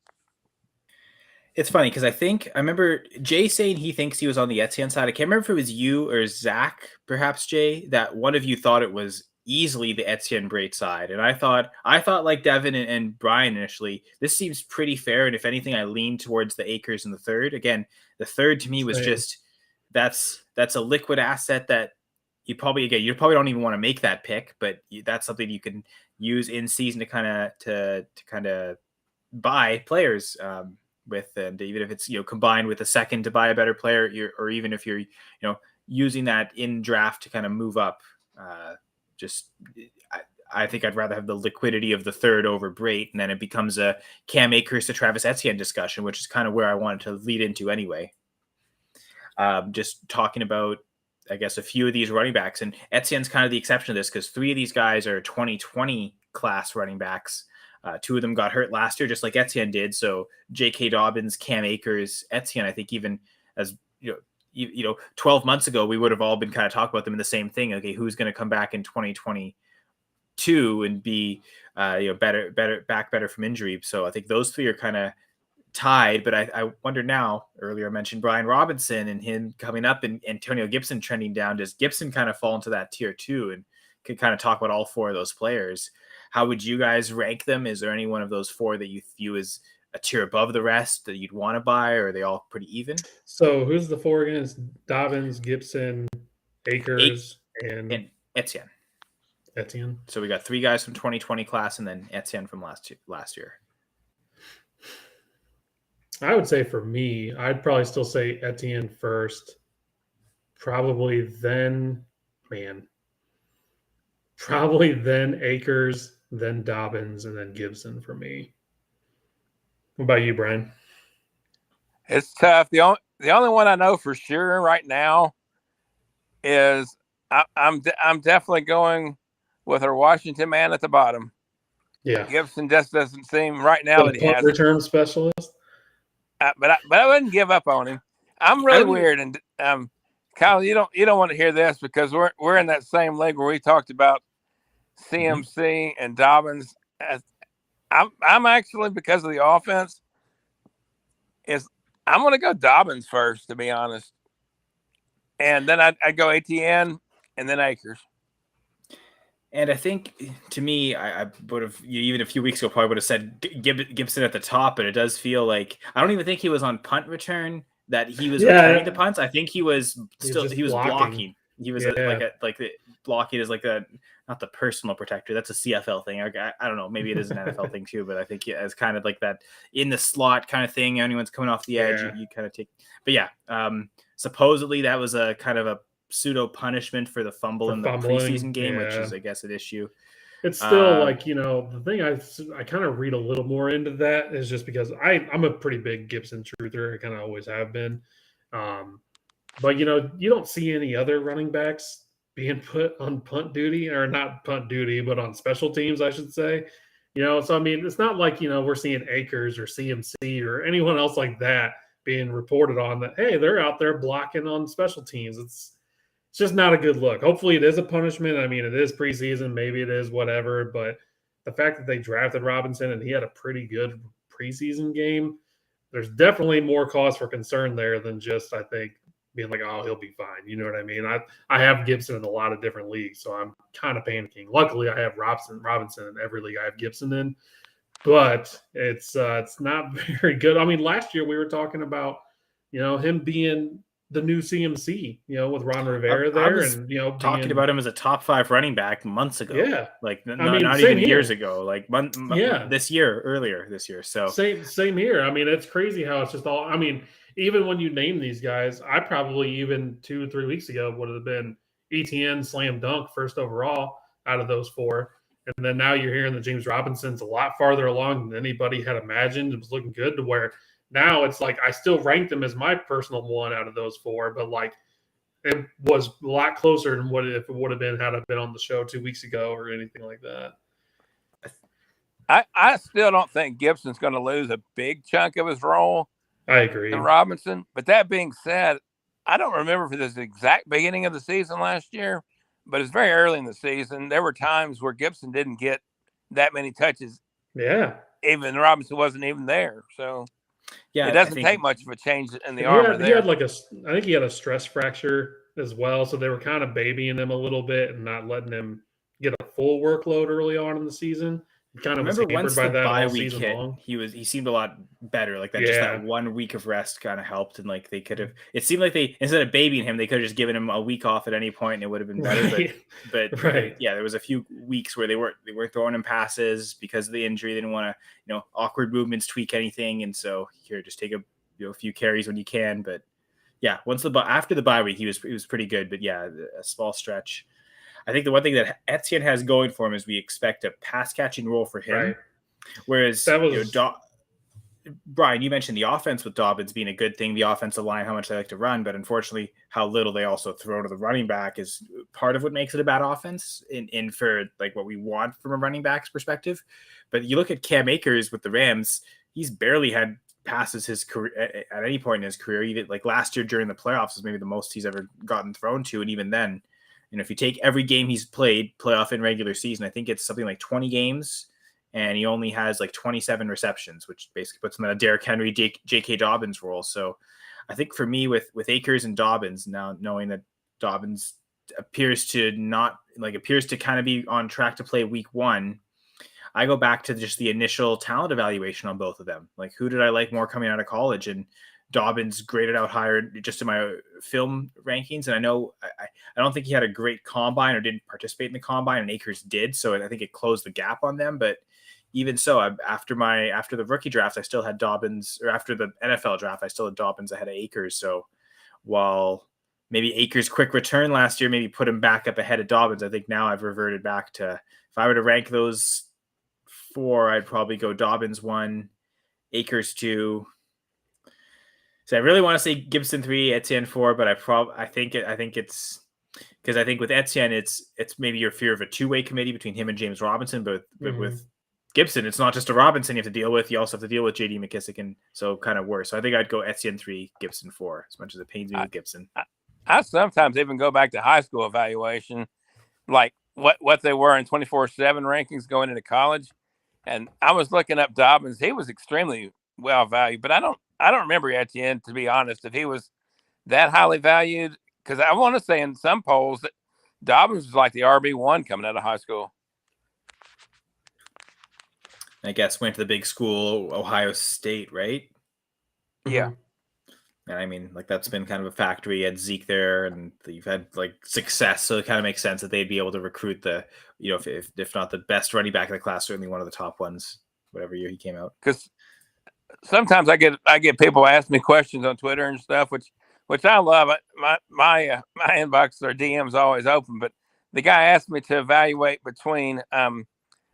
It's funny because I remember Jay saying he thinks he was on the Etienne side. I can't remember if it was you or Zach, perhaps Jay, that one of you thought it was easily the Etienne Brate side. And I thought like Devin and Brian initially, this seems pretty fair. And if anything, I leaned towards the Akers in the third. Again, the third to me was just that's a liquid asset that you probably don't even want to make that pick, but that's something you can use in season to kind of buy players with, and even if it's combined with a second to buy a better player, or even if you're using that in draft to kind of move up. I think I'd rather have the liquidity of the third over Brate, and then it becomes a Cam Akers to Travis Etienne discussion, which is kind of where I wanted to lead into anyway. Just talking about, I guess, a few of these running backs, and Etienne's kind of the exception to this because 3 of these guys are 2020 class running backs. 2 of them got hurt last year, just like Etienne did. So J.K. Dobbins, Cam Akers, Etienne, I think even as 12 months ago, we would have all been kind of talking about them in the same thing. Okay, who's going to come back in 2022 and be better from injury? So I think those 3 are kind of tied. But I wonder now. Earlier I mentioned Brian Robinson and him coming up, and Antonio Gibson trending down. Does Gibson kind of fall into that tier 2? And could kind of talk about all 4 of those players. How would you guys rank them? Is there any one of those 4 that you view as a tier above the rest that you'd want to buy, or are they all pretty even? So who's the 4 again? It's Dobbins, Gibson, Akers, and Etienne. So we got 3 guys from 2020 class, and then Etienne from last year. I would say for me, I'd probably still say Etienne first. Probably then Akers, then Dobbins, and then Gibson for me. What about you, Brian? It's tough. The only one I know for sure right now is I'm definitely going with our Washington man at the bottom. Yeah, Gibson just doesn't seem right now that he has return specialist. But I wouldn't give up on him. I'm really weird, and Kyle, you don't want to hear this because we're in that same league where we talked about CMC and Dobbins. I'm actually, because of the offense, I'm going to go Dobbins first, to be honest, and then I'd go ATN and then Akers. And I think, to me, I would have, even a few weeks ago, probably would have said Gibson at the top, but it does feel like I don't even think he was on punt return, that he was returning the punts. I think he was blocking. He was like the blocking is like not the personal protector. That's a CFL thing. I don't know. Maybe it is an NFL thing too, but I think it's kind of like that in the slot kind of thing. Anyone's coming off the edge, you kind of take. But supposedly that was a kind of a pseudo punishment for the fumble in the preseason game, which is, I guess, an issue. It's still the thing I kind of read a little more into that is just because I'm a pretty big Gibson truther. I kind of always have been. But you don't see any other running backs being put on punt duty, or not punt duty, but on special teams, I should say. So I mean, it's not like, we're seeing Akers or CMC or anyone else like that being reported on that, hey, they're out there blocking on special teams. It's just not a good look. Hopefully it is a punishment. I mean, it is preseason, maybe it is whatever, but the fact that they drafted Robinson and he had a pretty good preseason game, there's definitely more cause for concern there than just, I think, being like, oh, he'll be fine. You know what I mean? I have Gibson in a lot of different leagues, so I'm kind of panicking. Luckily, I have Robinson in every league I have Gibson in, but it's not very good. I mean, last year we were talking about, him being the new CMC, with Ron Rivera there, and talking about him as a top 5 running back months ago. Yeah, like not even years ago, like earlier this year. So same here. I mean, it's crazy how it's just all. I mean, even when you name these guys, I probably even 2 or 3 weeks ago would have been ETN slam dunk first overall out of those 4. And then now you're hearing that James Robinson's a lot farther along than anybody had imagined. It was looking good to where now it's like I still ranked him as my personal one out of those 4, but like it was a lot closer than what if it would have been had I been on the show 2 weeks ago or anything like that. I still don't think Gibson's going to lose a big chunk of his role. I agree. To Robinson. But that being said, I don't remember for this exact beginning of the season last year, but it's very early in the season. There were times where Gibson didn't get that many touches. Yeah. Even Robinson wasn't even there. So yeah, it doesn't take much of a change in the armor there. I think he had a stress fracture as well. So they were kind of babying him a little bit and not letting him get a full workload early on in the season. Kind of remember once the bye week hit, long. he seemed a lot better. Like that, just that 1 week of rest kind of helped, and like they could have. It seemed like they, instead of babying him, they could have just given him a week off at any point, and it would have been better. Right. But right. Yeah, there was a few weeks where they weren't throwing him passes because of the injury. They didn't want to, awkward movements, tweak anything, and so here, just take a few carries when you can. But yeah, after the bye week, he was pretty good. But yeah, a small stretch. I think the one thing that Etienne has going for him is we expect a pass catching role for him. Right. Whereas Brian, you mentioned the offense with Dobbins being a good thing, the offensive line, how much they like to run, but unfortunately how little they also throw to the running back is part of what makes it a bad offense in for like what we want from a running back's perspective. But you look at Cam Akers with the Rams, he's barely had passes his career at any point in his career. He did, like last year during the playoffs was maybe the most he's ever gotten thrown to, and even then, if you take every game he's played, playoff and regular season, I think it's something like 20 games, and he only has like 27 receptions, which basically puts him in a Derrick Henry, J.K. Dobbins role. So I think for me with Akers and Dobbins, now knowing that Dobbins appears to kind of be on track to play week 1, I go back to just the initial talent evaluation on both of them. Like, who did I like more coming out of college? And Dobbins graded out higher just in my film rankings. And I know I don't think he had a great combine or didn't participate in the combine, and Akers did. So I think it closed the gap on them. But even so, after the rookie draft, I still had Dobbins, or after the NFL draft, I still had Dobbins ahead of Akers. So while maybe Akers' quick return last year maybe put him back up ahead of Dobbins, I think now I've reverted back to, if I were to rank those 4, I'd probably go Dobbins 1, Akers 2. So I really want to say Gibson 3, Etienne 4, but I think it's because I think with Etienne it's maybe your fear of a two-way committee between him and James Robinson, but with Gibson it's not just a Robinson you have to deal with. You also have to deal with J.D. McKissick, and so kind of worse. So I think I'd go Etienne 3, Gibson 4, as much as it pains me with Gibson. I sometimes even go back to high school evaluation, like what they were in 24/7 rankings going into college, and I was looking up Dobbins. He was extremely well valued, but I don't remember Etienne, to be honest, if he was that highly valued, because I want to say in some polls that Dobbins was like the RB1 coming out of high school. I guess went to the big school, Ohio State, right? Yeah. And I mean, like, that's been kind of a factory. You had Zeke there, and you've had like success, so it kind of makes sense that they'd be able to recruit the, if not the best running back in the class, certainly one of the top ones, whatever year he came out. Because sometimes I get people ask me questions on Twitter and stuff, which I love. My inbox or DM's always open. But the guy asked me to evaluate between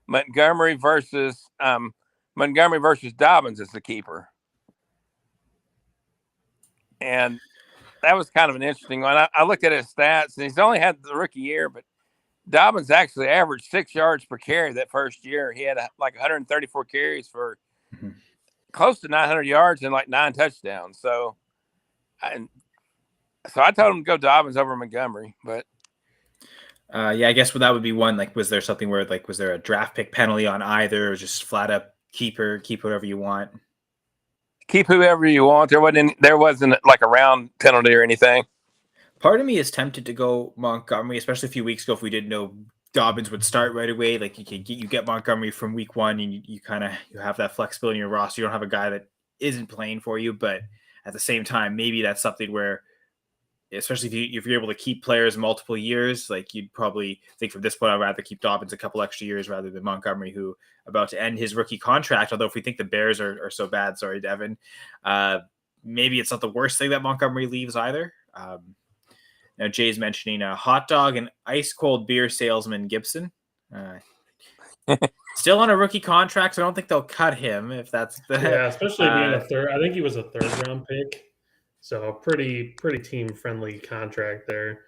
Montgomery versus Dobbins as the keeper, and that was kind of an interesting one. I looked at his stats, and he's only had the rookie year, but Dobbins actually averaged 6 yards per carry that first year. He had like 134 carries for close to 900 yards and like 9 touchdowns. So I told him to go Dobbins over Montgomery, but I guess that would be one. Like, was there something where was there a draft pick penalty on either, or just flat up keep whatever you want? Keep whoever you want. There wasn't like a round penalty or anything. Part of me is tempted to go Montgomery, especially a few weeks ago if we didn't know Dobbins would start right away. Like you get Montgomery from week one, and you have that flexibility in your roster. You don't have a guy that isn't playing for you, but at the same time, maybe that's something where, especially if you're able to keep players multiple years, like you'd probably think from this point, I'd rather keep Dobbins a couple extra years rather than Montgomery, who about to end his rookie contract. Although if we think the Bears are so bad, sorry, Devin, maybe it's not the worst thing that Montgomery leaves either. Now Jay's mentioning a hot dog and ice cold beer salesman Gibson. Still on a rookie contract, so I don't think they'll cut him if that's the especially being a third. I think he was a 3rd round pick. So a pretty team-friendly contract there.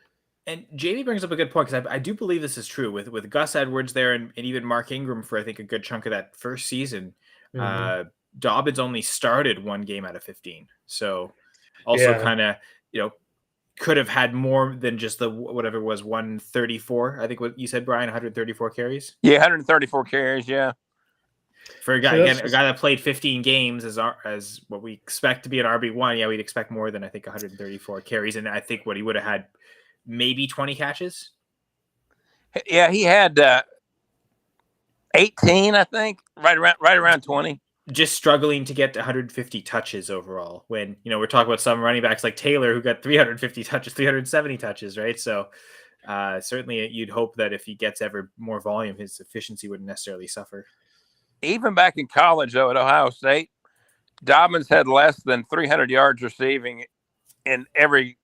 And Jamie brings up a good point, because I do believe this is true with Gus Edwards there and even Mark Ingram for, I think, a good chunk of that first season. Dobbins only started 1 game out of 15. So also kind of, could have had more than just the whatever it was, 134. I think what you said, Brian, 134 carries. Yeah, 134 carries. Yeah. For a guy, a guy that played 15 games as what we expect to be an RB1, we'd expect more than, I think, 134 carries, and I think what he would have had maybe 20 catches. Yeah, he had 18, I think, right around 20. Just struggling to get to 150 touches overall. When we're talking about some running backs like Taylor who got 350 touches, 370 touches, right? So certainly you'd hope that if he gets ever more volume, his efficiency wouldn't necessarily suffer. Even back in college, though, at Ohio State, Dobbins had less than 300 yards receiving in every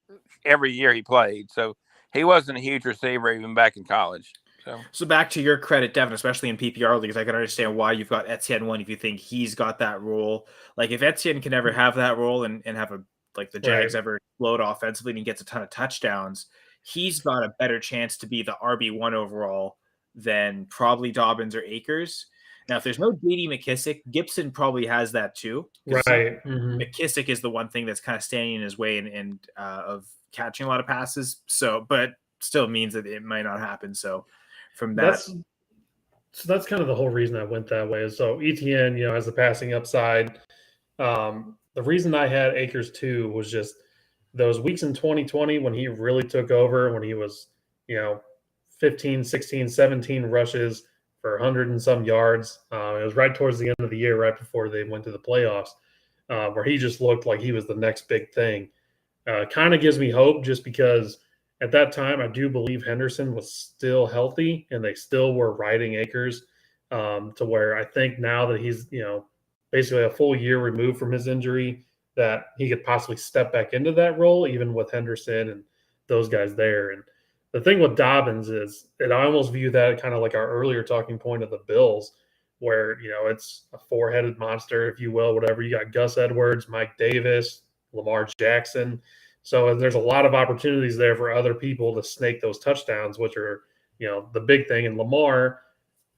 year he played. So he wasn't a huge receiver even back in college. So back to your credit, Devin, especially in PPR leagues, I can understand why you've got Etienne 1 if you think he's got that role. Like if Etienne can ever have that role and have the Jags ever explode offensively and he gets a ton of touchdowns, he's got a better chance to be the RB1 overall than probably Dobbins or Akers. Now, if there's no J.D. McKissick, Gibson probably has that too. Right. McKissick is the one thing that's kind of standing in his way and of catching a lot of passes. So, but still means that it might not happen. So from that. That's kind of the whole reason I went that way. So ETN, has the passing upside. The reason I had Akers too was just those weeks in 2020 when he really took over, when he was, 15, 16, 17 rushes for 100 and some yards. It was right towards the end of the year, right before they went to the playoffs, where he just looked like he was the next big thing. Kind of gives me hope just because at that time, I do believe Henderson was still healthy and they still were riding Akers to where I think now that he's, basically a full year removed from his injury, that he could possibly step back into that role, even with Henderson and those guys there. And the thing with Dobbins is, and I almost view that kind of like our earlier talking point of the Bills, where, it's a 4-headed monster, if you will, whatever. You got Gus Edwards, Mike Davis, Lamar Jackson. So there's a lot of opportunities there for other people to snake those touchdowns, which are, the big thing. And Lamar,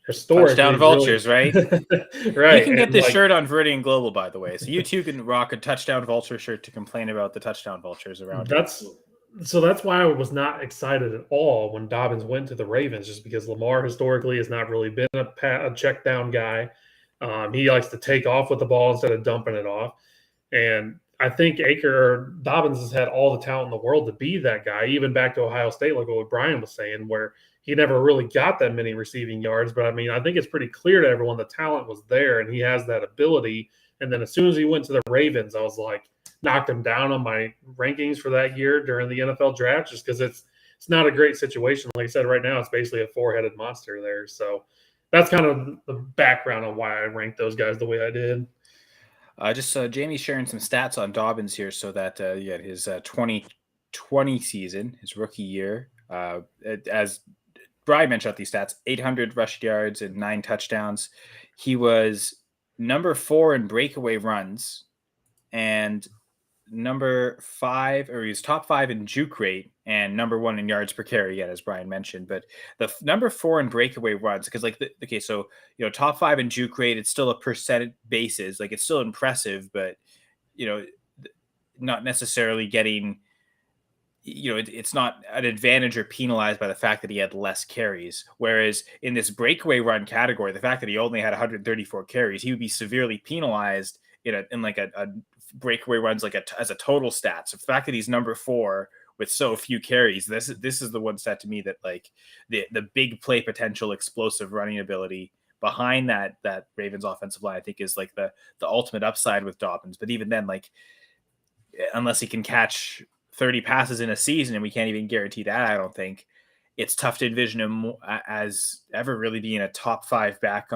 historically, touchdown vultures, right? Right. You can get this shirt on Viridian Global, by the way. So you too can rock a touchdown vulture shirt to complain about the touchdown vultures around. So that's why I was not excited at all when Dobbins went to the Ravens, just because Lamar historically has not really been a check down guy. He likes to take off with the ball instead of dumping it off. And I think Dobbins has had all the talent in the world to be that guy, even back to Ohio State, like what Brian was saying, where he never really got that many receiving yards. But I mean, I think it's pretty clear to everyone the talent was there and he has that ability. And then as soon as he went to the Ravens, I was like, knocked him down on my rankings for that year during the NFL draft, just because it's not a great situation. Like I said, right now, it's basically a 4-headed monster there. So that's kind of the background on why I ranked those guys the way I did. Just Jamie's sharing some stats on Dobbins here, so that his 2020 season, his rookie year, as Brian mentioned out these stats, 800 rush yards and 9 touchdowns. He was number 4 in breakaway runs and number 5, or he was top 5 in juke rate and number 1 in yards per carry, yet, as Brian mentioned. But the number 4 in breakaway runs, because okay, so top 5 in juke rate, it's still a percentage basis, like it's still impressive, but not necessarily getting. It's not an advantage or penalized by the fact that he had less carries. Whereas in this breakaway run category, the fact that he only had 134 carries, he would be severely penalized in a breakaway runs as a total stat. So the fact that he's number 4 with so few carries, this is the one stat to me that like the big play potential, explosive running ability behind that Ravens offensive line, I think is like the ultimate upside with Dobbins. But even then, like unless he can catch 30 passes in a season, and we can't even guarantee that, I don't think, it's tough to envision him as ever really being a top 5 back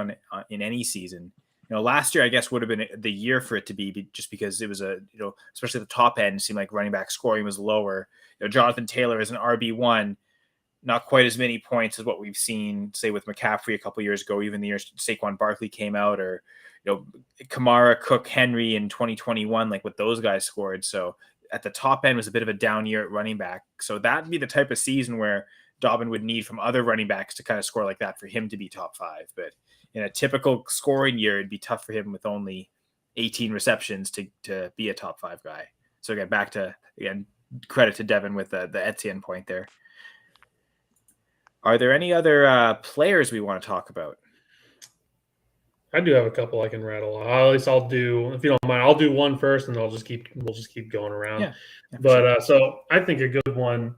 in any season. Last year, I guess, would have been the year for it to be, just because it was especially the top end, seemed like running back scoring was lower. Jonathan Taylor is an RB1, not quite as many points as what we've seen, say, with McCaffrey a couple years ago, even the year Saquon Barkley came out, or Kamara, Cook, Henry in 2021, like what those guys scored. So at the top end was a bit of a down year at running back. So that'd be the type of season where Dobbin would need from other running backs to kind of score like that for him to be top 5. But in a typical scoring year, it'd be tough for him with only 18 receptions to be a top 5 guy. So again, back to, credit to Devin with the Etienne point there. Are there any other players we want to talk about? I do have a couple I can rattle off. At least I'll do, if you don't mind, I'll do one first, and we'll just keep going around. Yeah, but sure. So I think a good one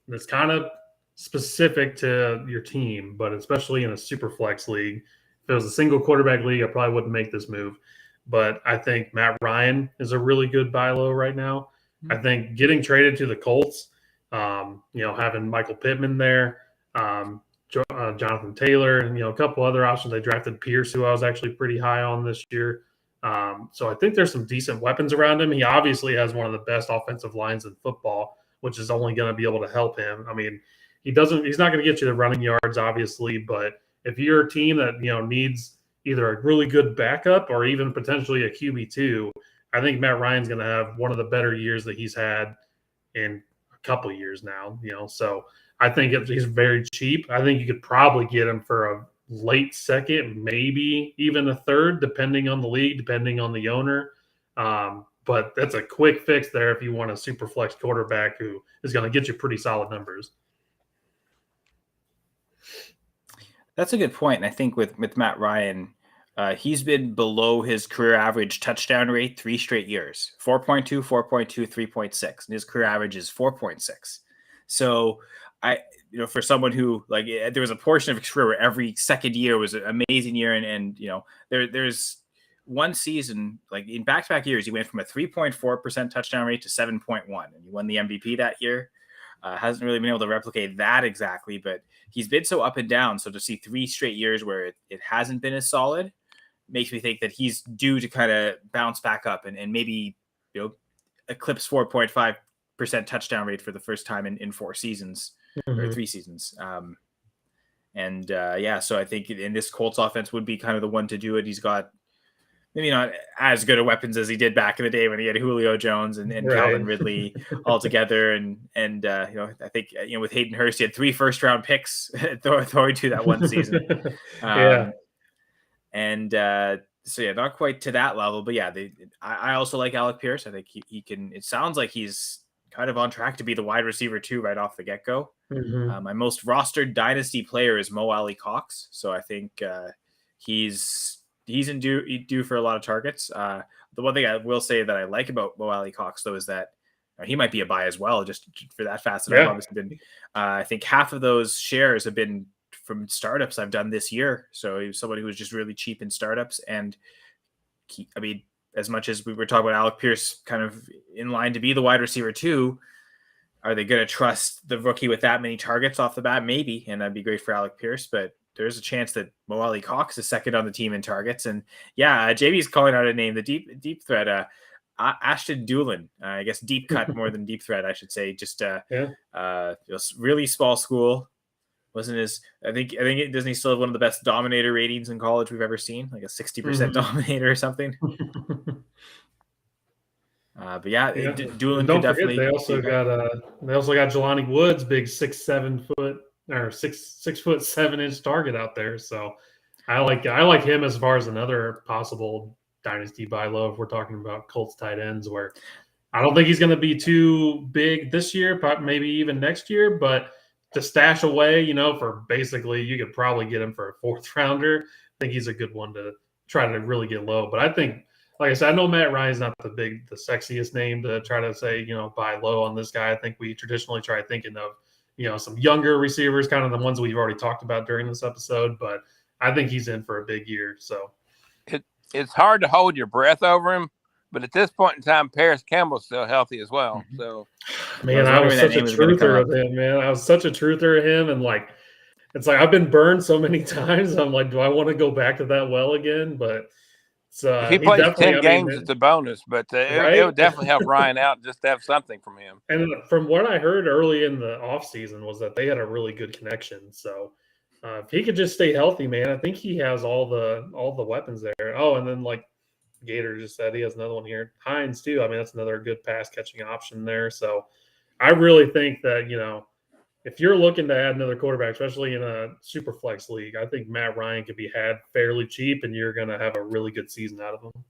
that's kind of specific to your team, but especially in a super flex league. If it was a single quarterback league, I probably wouldn't make this move. But I think Matt Ryan is a really good buy low right now. Mm-hmm. I think getting traded to the Colts, having Michael Pittman there, Jonathan Taylor, and a couple other options. They drafted Pierce, who I was actually pretty high on this year. So I think there's some decent weapons around him. He obviously has one of the best offensive lines in football, which is only going to be able to help him. I mean, he's not going to get you the running yards, obviously, but if you're a team that needs either a really good backup or even potentially a QB2, I think Matt Ryan's going to have one of the better years that he's had in a couple of years now. So I think he's very cheap. I think you could probably get him for a late second, maybe even a third, depending on the league, depending on the owner. But that's a quick fix there if you want a super flex quarterback who is going to get you pretty solid numbers. That's a good point. And I think with Matt Ryan, he's been below his career average touchdown rate 3 straight years, 4.2, 4.2, 3.6. And his career average is 4.6. So for someone who, like, there was a portion of his career where every second year was an amazing year. And there's one season, like in back-to-back years, he went from a 3.4% touchdown rate to 7.1, and he won the MVP that year. Hasn't really been able to replicate that exactly, but he's been so up and down. So to see 3 straight years where it hasn't been as solid makes me think that he's due to kind of bounce back up and maybe, eclipse 4.5% touchdown rate for the first time in 4 seasons or 3 seasons. So I think in this Colts offense would be kind of the one to do it. He's got maybe not as good of weapons as he did back in the day when he had Julio Jones and right. Calvin Ridley all together. And I think, with Hayden Hurst, he had 3 first-round picks throwing to that one season. Not quite to that level. But yeah, I also like Alec Pierce. I think he can – it sounds like he's kind of on track to be the wide receiver too right off the get-go. Mm-hmm. My most rostered Dynasty player is Mo Alley Cox. So I think he's due for a lot of targets. The one thing I will say that I like about Mo Alley Cox, though, is that he might be a buy as well, just for that facet. Yeah. I've obviously been, I think half of those shares have been from startups I've done this year. So he was somebody who was just really cheap in startups. And as much as we were talking about Alec Pierce kind of in line to be the wide receiver too, are they going to trust the rookie with that many targets off the bat? Maybe. And that'd be great for Alec Pierce, but there's a chance that Mo Alley Cox is second on the team in targets. And JB's calling out a name, the deep threat, Ashton Doolin, I guess deep cut more than deep threat, I should say. Just really small school. Wasn't his, I think doesn't he still have one of the best dominator ratings in college we've ever seen? Like a 60% dominator or something. But yeah, Yeah. Doolin Don't could forget definitely. they also got Jelani Woods, big 6'7" or 6'7" target out there. So I like him as far as another possible dynasty buy low if we're talking about Colts tight ends, where I don't think he's going to be too big this year, but maybe even next year. But to stash away, for basically you could probably get him for a fourth rounder. I think he's a good one to try to really get low. But I think, like I said, I know Matt Ryan's not the sexiest name to try to say, buy low on this guy. I think we traditionally try thinking of, some younger receivers, kind of the ones we've already talked about during this episode. But I think he's in for a big year. So it's hard to hold your breath over him. But at this point in time, Paris Campbell's still healthy as well. So, man, I was such a truther of him, man. I was such a truther of him. And it's like I've been burned so many times. I'm like, do I want to go back to that well again? But if he plays 10 games, it's a bonus. But it would definitely help Ryan out just to have something from him. And from what I heard early in the offseason was that they had a really good connection. So if he could just stay healthy, man, I think he has all the weapons there. Oh, and then Gator just said he has another one here. Hines too. I mean, that's another good pass catching option there. So I really think that, if you're looking to add another quarterback, especially in a super flex league, I think Matt Ryan could be had fairly cheap and you're going to have a really good season out of him.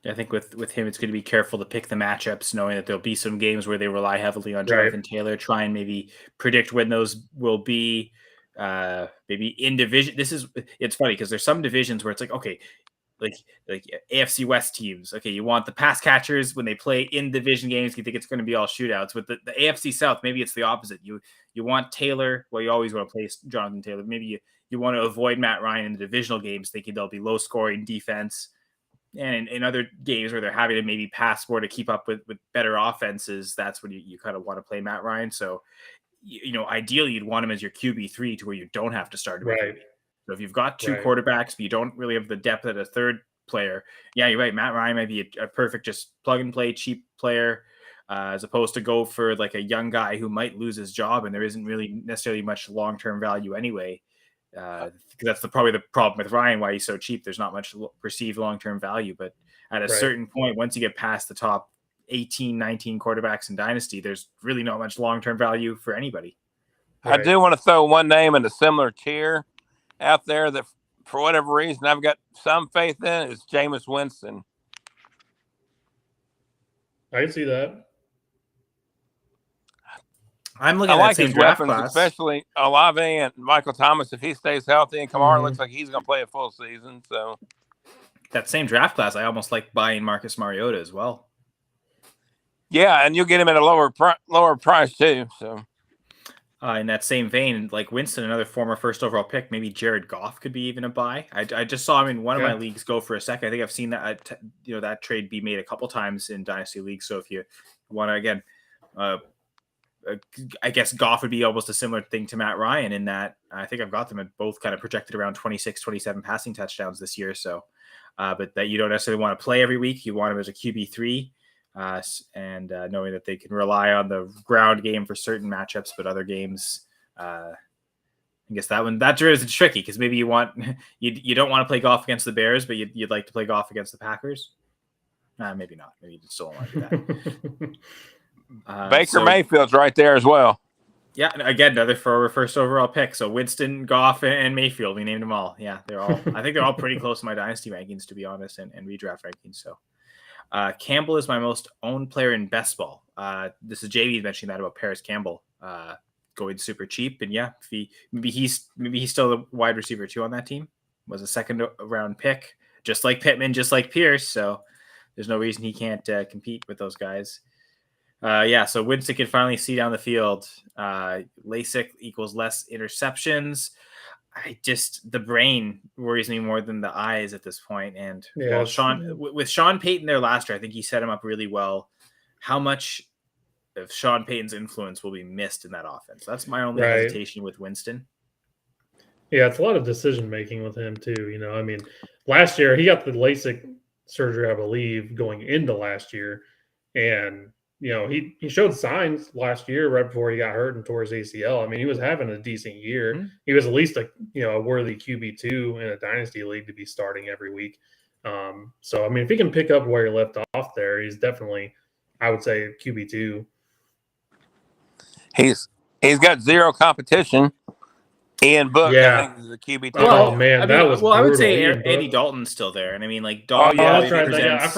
I think with him, it's going to be careful to pick the matchups, knowing that there'll be some games where they rely heavily on Jonathan Taylor. Try and maybe predict when those will be. Maybe in division. It's funny because there's some divisions where it's like, okay, like AFC West teams. Okay, you want the pass catchers when they play in division games. You think it's going to be all shootouts. With the AFC South, maybe it's the opposite. You want Taylor. Well, you always want to play Jonathan Taylor. Maybe you want to avoid Matt Ryan in the divisional games, thinking they'll be low scoring defense. And in other games where they're having to maybe pass more to keep up with better offenses, that's when you kind of want to play Matt Ryan. So, ideally you'd want him as your QB3 to where you don't have to start him. Right. So if you've got two quarterbacks, but you don't really have the depth at a third player, yeah, you're right. Matt Ryan might be a perfect just plug and play cheap player, as opposed to go for like a young guy who might lose his job and there isn't really necessarily much long-term value anyway. That's probably the problem with Ryan, why he's so cheap. There's not much perceived long-term value, but at a certain point, once you get past the top 18, 19 quarterbacks in Dynasty, there's really not much long-term value for anybody. I do want to throw one name in a similar tier out there that for whatever reason I've got some faith in is Jameis Winston. I can see that. I'm looking at his weapons, class, especially Olave and Michael Thomas. If he stays healthy, and Kamara looks like he's going to play a full season, so that same draft class, I almost like buying Marcus Mariota as well. Yeah, and you'll get him at a lower price too. So, in that same vein, like Winston, another former first overall pick, maybe Jared Goff could be even a buy. I just saw him in one of my leagues go for a second. I think I've seen that that trade be made a couple times in Dynasty leagues. So if you want to again. I guess Goff would be almost a similar thing to Matt Ryan in that I think I've got them at both kind of projected around 26, 27 passing touchdowns this year. So, but that you don't necessarily want to play every week. You want him as a QB3 and knowing that they can rely on the ground game for certain matchups, but other games, I guess that is tricky because maybe you don't want to play Goff against the Bears, but you'd like to play Goff against the Packers. Maybe not. Maybe you just don't want to do that. Baker Mayfield's right there as well. Yeah, again, another first overall pick. So Winston, Goff, and Mayfield. We named them all. Yeah, I think they're all pretty close to my dynasty rankings, to be honest, and redraft rankings. So Campbell is my most owned player in best ball. This is JB mentioning that about Paris Campbell going super cheap, and yeah, maybe he's still the wide receiver 2 on that team. Was a second round pick, just like Pittman, just like Pierce. So there's no reason he can't compete with those guys. So Winston can finally see down the field. LASIK equals less interceptions. The brain worries me more than the eyes at this point. And with Sean Payton there last year, I think he set him up really well. How much of Sean Payton's influence will be missed in that offense? That's my only hesitation with Winston. Yeah, it's a lot of decision making with him too. I mean, last year he got the LASIK surgery, I believe, going into last year, and he showed signs last year right before he got hurt and tore his ACL. I mean, he was having a decent year. Mm-hmm. He was at least a worthy QB2 in a dynasty league to be starting every week. So, I mean, if he can pick up where he left off there, he's definitely, I would say, QB2. He's got zero competition. Ian Book, I Yeah. think, is the QB2. Oh, Well, man, I mean, that was I would brutal. say Ian Andy Book. Dalton's still there, and I mean, like Oh, Dalton. yeah, that's right. I Presents,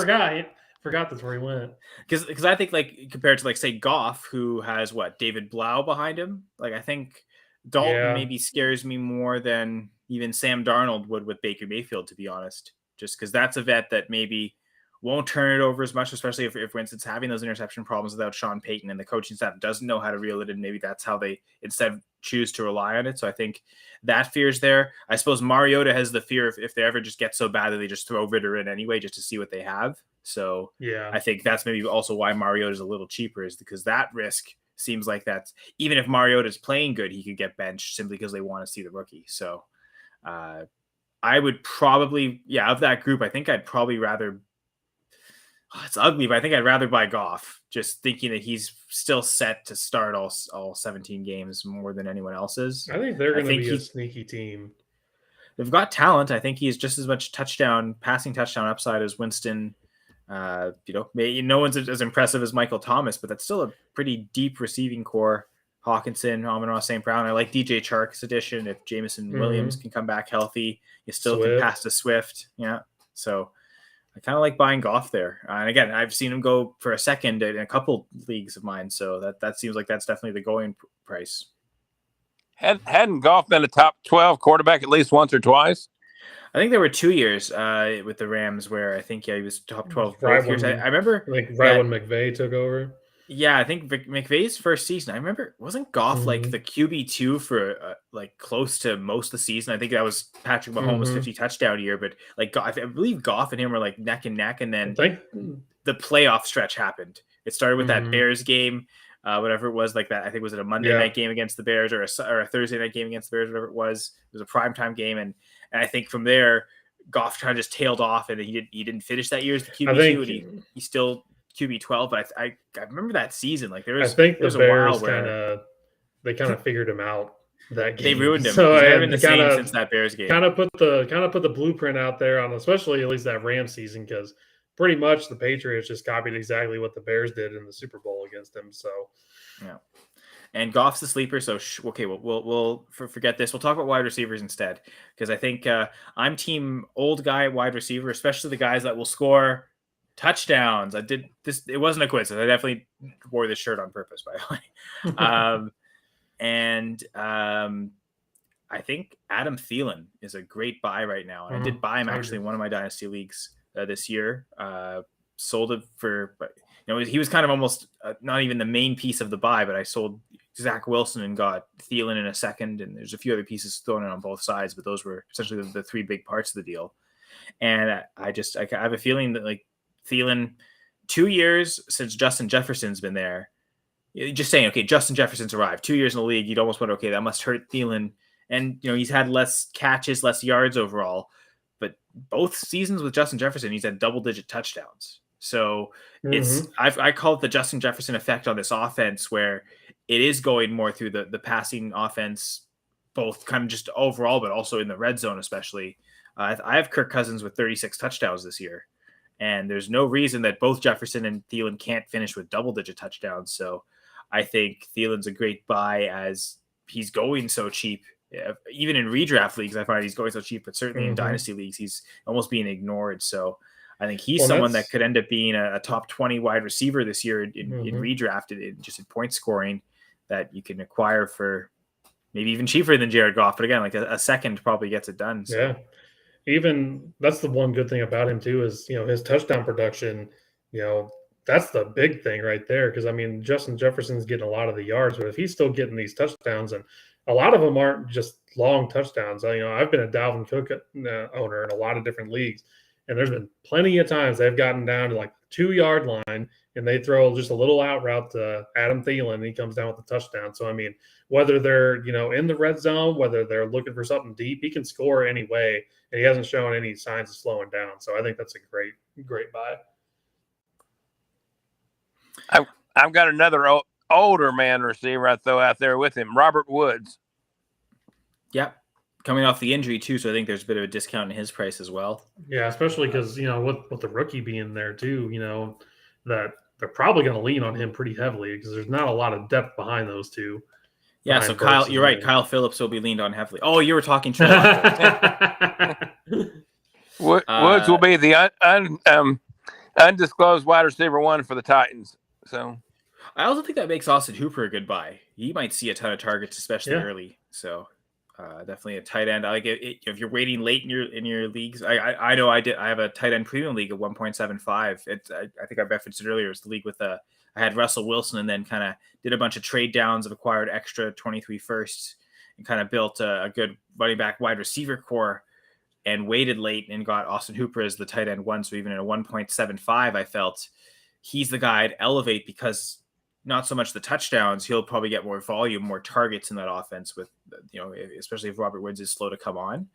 forgot that's where he went. because I think like compared to like say Goff, who has what David Blau behind him, like I think Dalton Yeah. maybe scares me more than even Sam Darnold would with Baker Mayfield, to be honest. Just because that's a vet that maybe won't turn it over as much, especially if Winston's having those interception problems without Sean Payton and the coaching staff doesn't know how to reel it in. Maybe that's how they instead choose to rely on it. So I think that fear's there. I suppose Mariota has the fear if they ever just get so bad that they just throw Ritter in anyway just to see what they have. So Yeah. I think that's maybe also why Mariota is a little cheaper, is because that risk seems like that's even if Mariota is playing good, he could get benched simply because they want to see the rookie. So I would probably, of that group, I think I'd probably rather. It's ugly, but I think I'd rather buy Goff, just thinking that he's still set to start all 17 games more than anyone else's. I think they're going to be a sneaky team. They've got talent. I think he's just as much passing touchdown upside as Winston. No one's as impressive as Michael Thomas, but that's still a pretty deep receiving core. Hawkinson, Amon-Ra St. Brown. I like DJ Chark's addition. If Jameson Williams can come back healthy, you still can pass to Swift. Yeah. So I kind of like buying Goff there. And again, I've seen him go for a second in a couple leagues of mine. So that seems like that's definitely the going price. Hadn't Goff been a top 12 quarterback at least once or twice? I think there were 2 years with the Rams where I think he was top 12 right years. I remember when McVay took over. Yeah, I think McVay's first season. I remember wasn't Goff like the QB2 for like close to most of the season. I think that was Patrick Mahomes' 50 touchdown year. But like I believe Goff and him were like neck and neck, and then the playoff stretch happened. It started with that Bears game, whatever it was, like that. I think was it a Monday night game against the Bears or a Thursday night game against the Bears, whatever it was. It was a primetime game, and I think from there, Goff kind of just tailed off, and he didn't finish that year as the QB2, and he still QB12, but I remember that season. Like there was a while where they kind of figured him out that game. They ruined him. So he's never been the same since that Bears game. Kind of put the blueprint out there on, especially at least that Rams season, because pretty much the Patriots just copied exactly what the Bears did in the Super Bowl against them. So yeah. And Goff's the sleeper. So okay, we'll forget this. We'll talk about wide receivers instead, because I think I'm team old guy wide receiver, especially the guys that will score touchdowns. I did this. It wasn't a coincidence. I definitely wore this shirt on purpose, by the way. I think Adam Thielen is a great buy right now. And I did buy him actually in one of my dynasty leagues this year. Sold it for, but he was kind of almost not even the main piece of the buy, but I sold Zach Wilson and got Thielen in a second. And there's a few other pieces thrown in on both sides, but those were essentially the three big parts of the deal. And I have a feeling that like Thielen, 2 years since Justin Jefferson's been there, just saying, okay, Justin Jefferson's arrived 2 years in the league. You'd almost wonder, okay, that must hurt Thielen. And, he's had less catches, less yards overall, but both seasons with Justin Jefferson, he's had double-digit touchdowns. So I call it the Justin Jefferson effect on this offense, where it is going more through the passing offense, both kind of just overall, but also in the red zone, especially. I have Kirk Cousins with 36 touchdowns this year. And there's no reason that both Jefferson and Thielen can't finish with double-digit touchdowns. So I think Thielen's a great buy as he's going so cheap. Even in redraft leagues, I find he's going so cheap, but certainly in dynasty leagues, he's almost being ignored. So I think he's someone that could end up being a top 20 wide receiver this year in redraft, just in point scoring, that you can acquire for maybe even cheaper than Jared Goff. But again, like a second probably gets it done. So. Yeah. Even that's the one good thing about him too, is his touchdown production. That's the big thing right there, because I mean Justin Jefferson's getting a lot of the yards, but if he's still getting these touchdowns, and a lot of them aren't just long touchdowns. I've been a Dalvin Cook owner in a lot of different leagues, and there's been plenty of times they've gotten down to like 2-yard line, and they throw just a little out route to Adam Thielen, and he comes down with a touchdown. So I mean, whether they're in the red zone, whether they're looking for something deep, he can score anyway. And he hasn't shown any signs of slowing down. So I think that's a great buy. I've got another older man receiver I throw out there with him, Robert Woods. Yep. coming off the injury too, so I think there's a bit of a discount in his price as well. Yeah, especially because with the rookie being there too, that they're probably going to lean on him pretty heavily because there's not a lot of depth behind those two. Yeah, so Kyle, you're right. Kyle Phillips will be leaned on heavily. Oh, you were talking Trey. Woods will be the undisclosed wide receiver 1 for the Titans. So I also think that makes Austin Hooper a good buy. He might see a ton of targets, especially early. So definitely a tight end. I like it, if you're waiting late in your leagues. I know I did. I have a tight end premium league at 1.75. I think I referenced it earlier. It's the league with I had Russell Wilson and then kind of did a bunch of trade downs of acquired extra 23 firsts and kind of built a good running back wide receiver core and waited late and got Austin Hooper as the tight end 1. So even in a 1.75, I felt he's the guy to elevate because not so much the touchdowns. He'll probably get more volume, more targets in that offense with, especially if Robert Woods is slow to come on.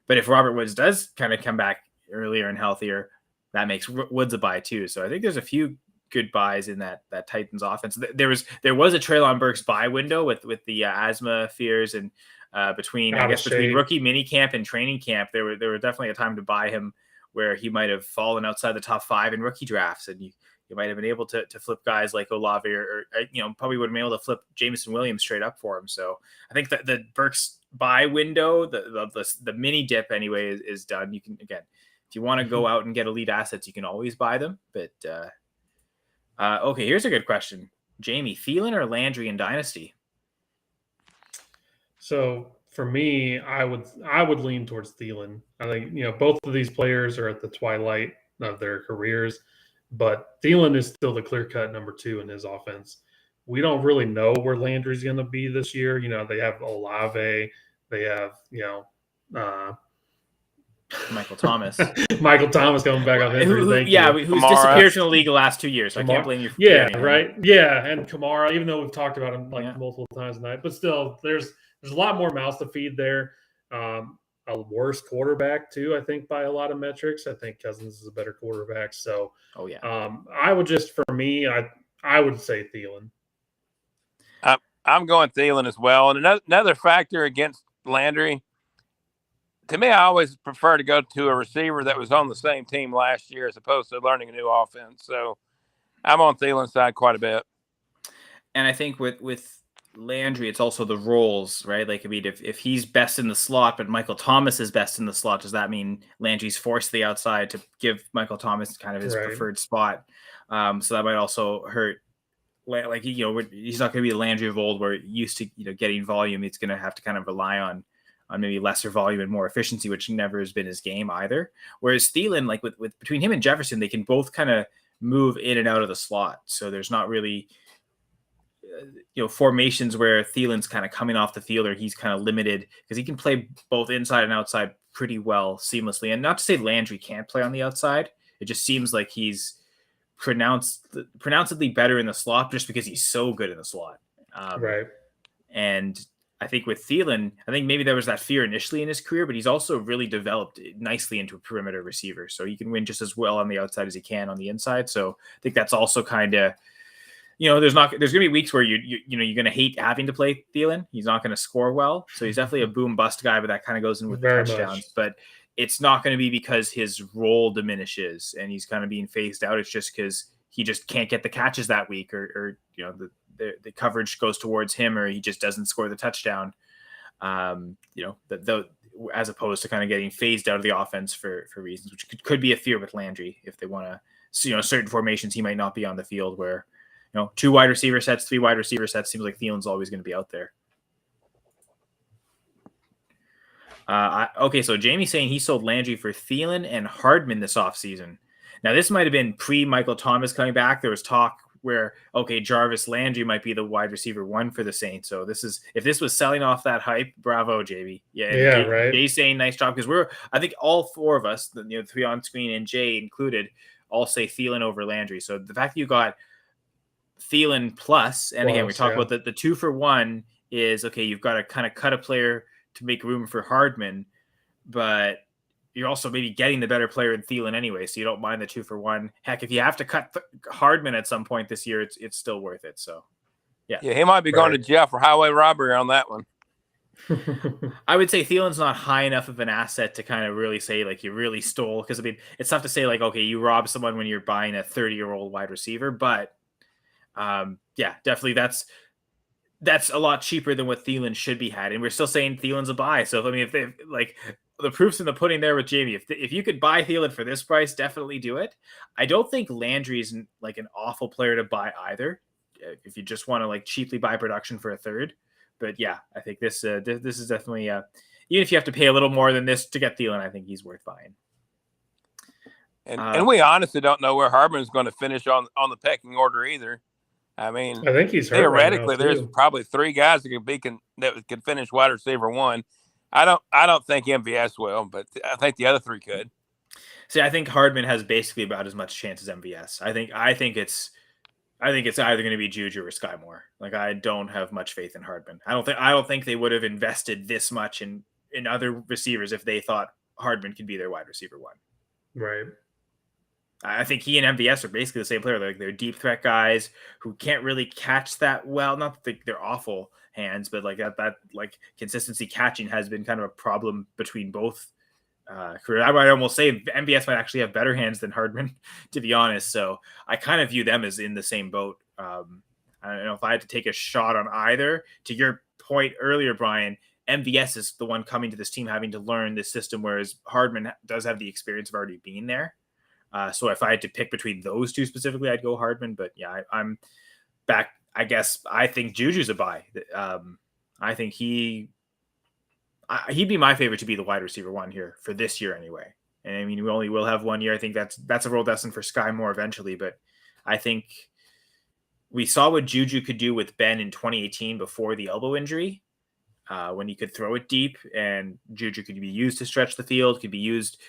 But if Robert Woods does kind of come back earlier and healthier, that makes Woods a buy too. So I think there's a few good buys in that Titans offense. There was a Treylon Burks buy window with the asthma fears and between rookie minicamp and training camp, there were definitely a time to buy him where he might have fallen outside the top 5 in rookie drafts, and you might have been able to flip guys like Olave or probably would have been able to flip Jameson Williams straight up for him. So I think that the Burks buy window, the mini dip anyway is done. You can, again, if you want to go out and get elite assets, you can always buy them. But okay, here's a good question. Jamie, Thielen or Landry in Dynasty? So for me, I would lean towards Thielen. I think both of these players are at the twilight of their careers, but Thielen is still the clear-cut number 2 in his offense. We don't really know where Landry's going to be this year. They have Olave, they have Michael Thomas. Michael Thomas coming back off injury. Who's disappeared from the league the last 2 years. So I can't blame you for right. Yeah, and Kamara, even though we've talked about him multiple times tonight, but still there's a lot more mouths to feed there. A worse quarterback too, I think, by a lot of metrics. I think Cousins is a better quarterback. So I would I would say Thielen. I'm going Thielen as well. And another factor against Landry, to me, I always prefer to go to a receiver that was on the same team last year as opposed to learning a new offense. So I'm on Thielen's side quite a bit. And I think with Landry, it's also the roles, right? Like, I mean, if he's best in the slot, but Michael Thomas is best in the slot, does that mean Landry's forced the outside to give Michael Thomas kind of his preferred spot? So that might also hurt. Like, he's not going to be the Landry of old where used to, getting volume. He's going to have to kind of rely on maybe lesser volume and more efficiency, which never has been his game either. Whereas Thielen, like with between him and Jefferson, they can both kind of move in and out of the slot. So there's not really, formations where Thielen's kind of coming off the field or he's kind of limited because he can play both inside and outside pretty well seamlessly. And not to say Landry can't play on the outside. It just seems like he's pronouncedly better in the slot just because he's so good in the slot. Right. And I think with Thielen, I think maybe there was that fear initially in his career, but he's also really developed nicely into a perimeter receiver. So he can win just as well on the outside as he can on the inside. So I think that's also kind of, there's going to be weeks where you're going to hate having to play Thielen. He's not going to score well. So he's definitely a boom bust guy, but that kind of goes in with the touchdowns. Much. But it's not going to be because his role diminishes and he's kind of being phased out. It's just because he just can't get the catches that week or the coverage goes towards him or he just doesn't score the touchdown. As opposed to kind of getting phased out of the offense for reasons, which could be a fear with Landry if they want to, certain formations, he might not be on the field where, 2 wide receiver sets, 3 wide receiver sets, seems like Thielen's always going to be out there. Okay, so Jamie's saying he sold Landry for Thielen and Hardman this offseason. Now, this might have been pre-Michael Thomas coming back. There was talk where, Jarvis Landry might be the wide receiver 1 for the Saints. So if this was selling off that hype, bravo, JB. Yeah, right. Jay's saying nice job because I think all 4 of us, the 3 on screen and Jay included, all say Thielen over Landry. So the fact that you got Thielen plus, and again, we talk about the 2 for 1 is, okay, you've got to kind of cut a player to make room for Hardman, but you're also maybe getting the better player in Thielen anyway, so you don't mind the 2 for 1. Heck, if you have to cut Hardman at some point this year, it's still worth it. So, yeah, he might be going to jail for highway robbery on that one. I would say Thielen's not high enough of an asset to kind of really say like you really stole, because I mean it's tough to say like, okay, you robbed someone when you're buying a 30-year-old wide receiver, but yeah, definitely that's a lot cheaper than what Thielen should be had, and we're still saying Thielen's a buy. So I mean, if they like, the proof's in the pudding there with Jamie. If you could buy Thielen for this price, definitely do it. I don't think Landry is like an awful player to buy either, if you just want to like cheaply buy production for a third. But yeah, I think this is definitely even if you have to pay a little more than this to get Thielen, I think he's worth buying. And we honestly don't know where Hardman's going to finish on the pecking order either. I mean, I think he's hurt theoretically, right now, there's too. probably 3 guys that could finish wide receiver 1. I don't think MVS will, but I think the other 3 could. See, I think Hardman has basically about as much chance as MVS. I think it's either going to be Juju or Sky Moore. Like, I don't have much faith in Hardman. I don't think they would have invested this much in other receivers if they thought Hardman could be their wide receiver 1. Right. I think he and MVS are basically the same player. They're deep threat guys who can't really catch that well. Not that they're awful hands, but like that like consistency catching has been kind of a problem between both careers. I might almost say MVS might actually have better hands than Hardman, to be honest. So I kind of view them as in the same boat. I don't know if I had to take a shot on either. To your point earlier, Brian, MVS is the one coming to this team having to learn this system, whereas Hardman does have the experience of already being there. So if I had to pick between those two specifically, I'd go Hardman. But yeah, I'm back. I guess I think Juju's a buy. I think he'd be my favorite to be the wide receiver 1 here for this year anyway. And I mean, we only will have 1 year. I think that's a role destined for Sky Moore eventually. But I think we saw what Juju could do with Ben in 2018 before the elbow injury, when he could throw it deep, and Juju could be used to stretch the field, could be used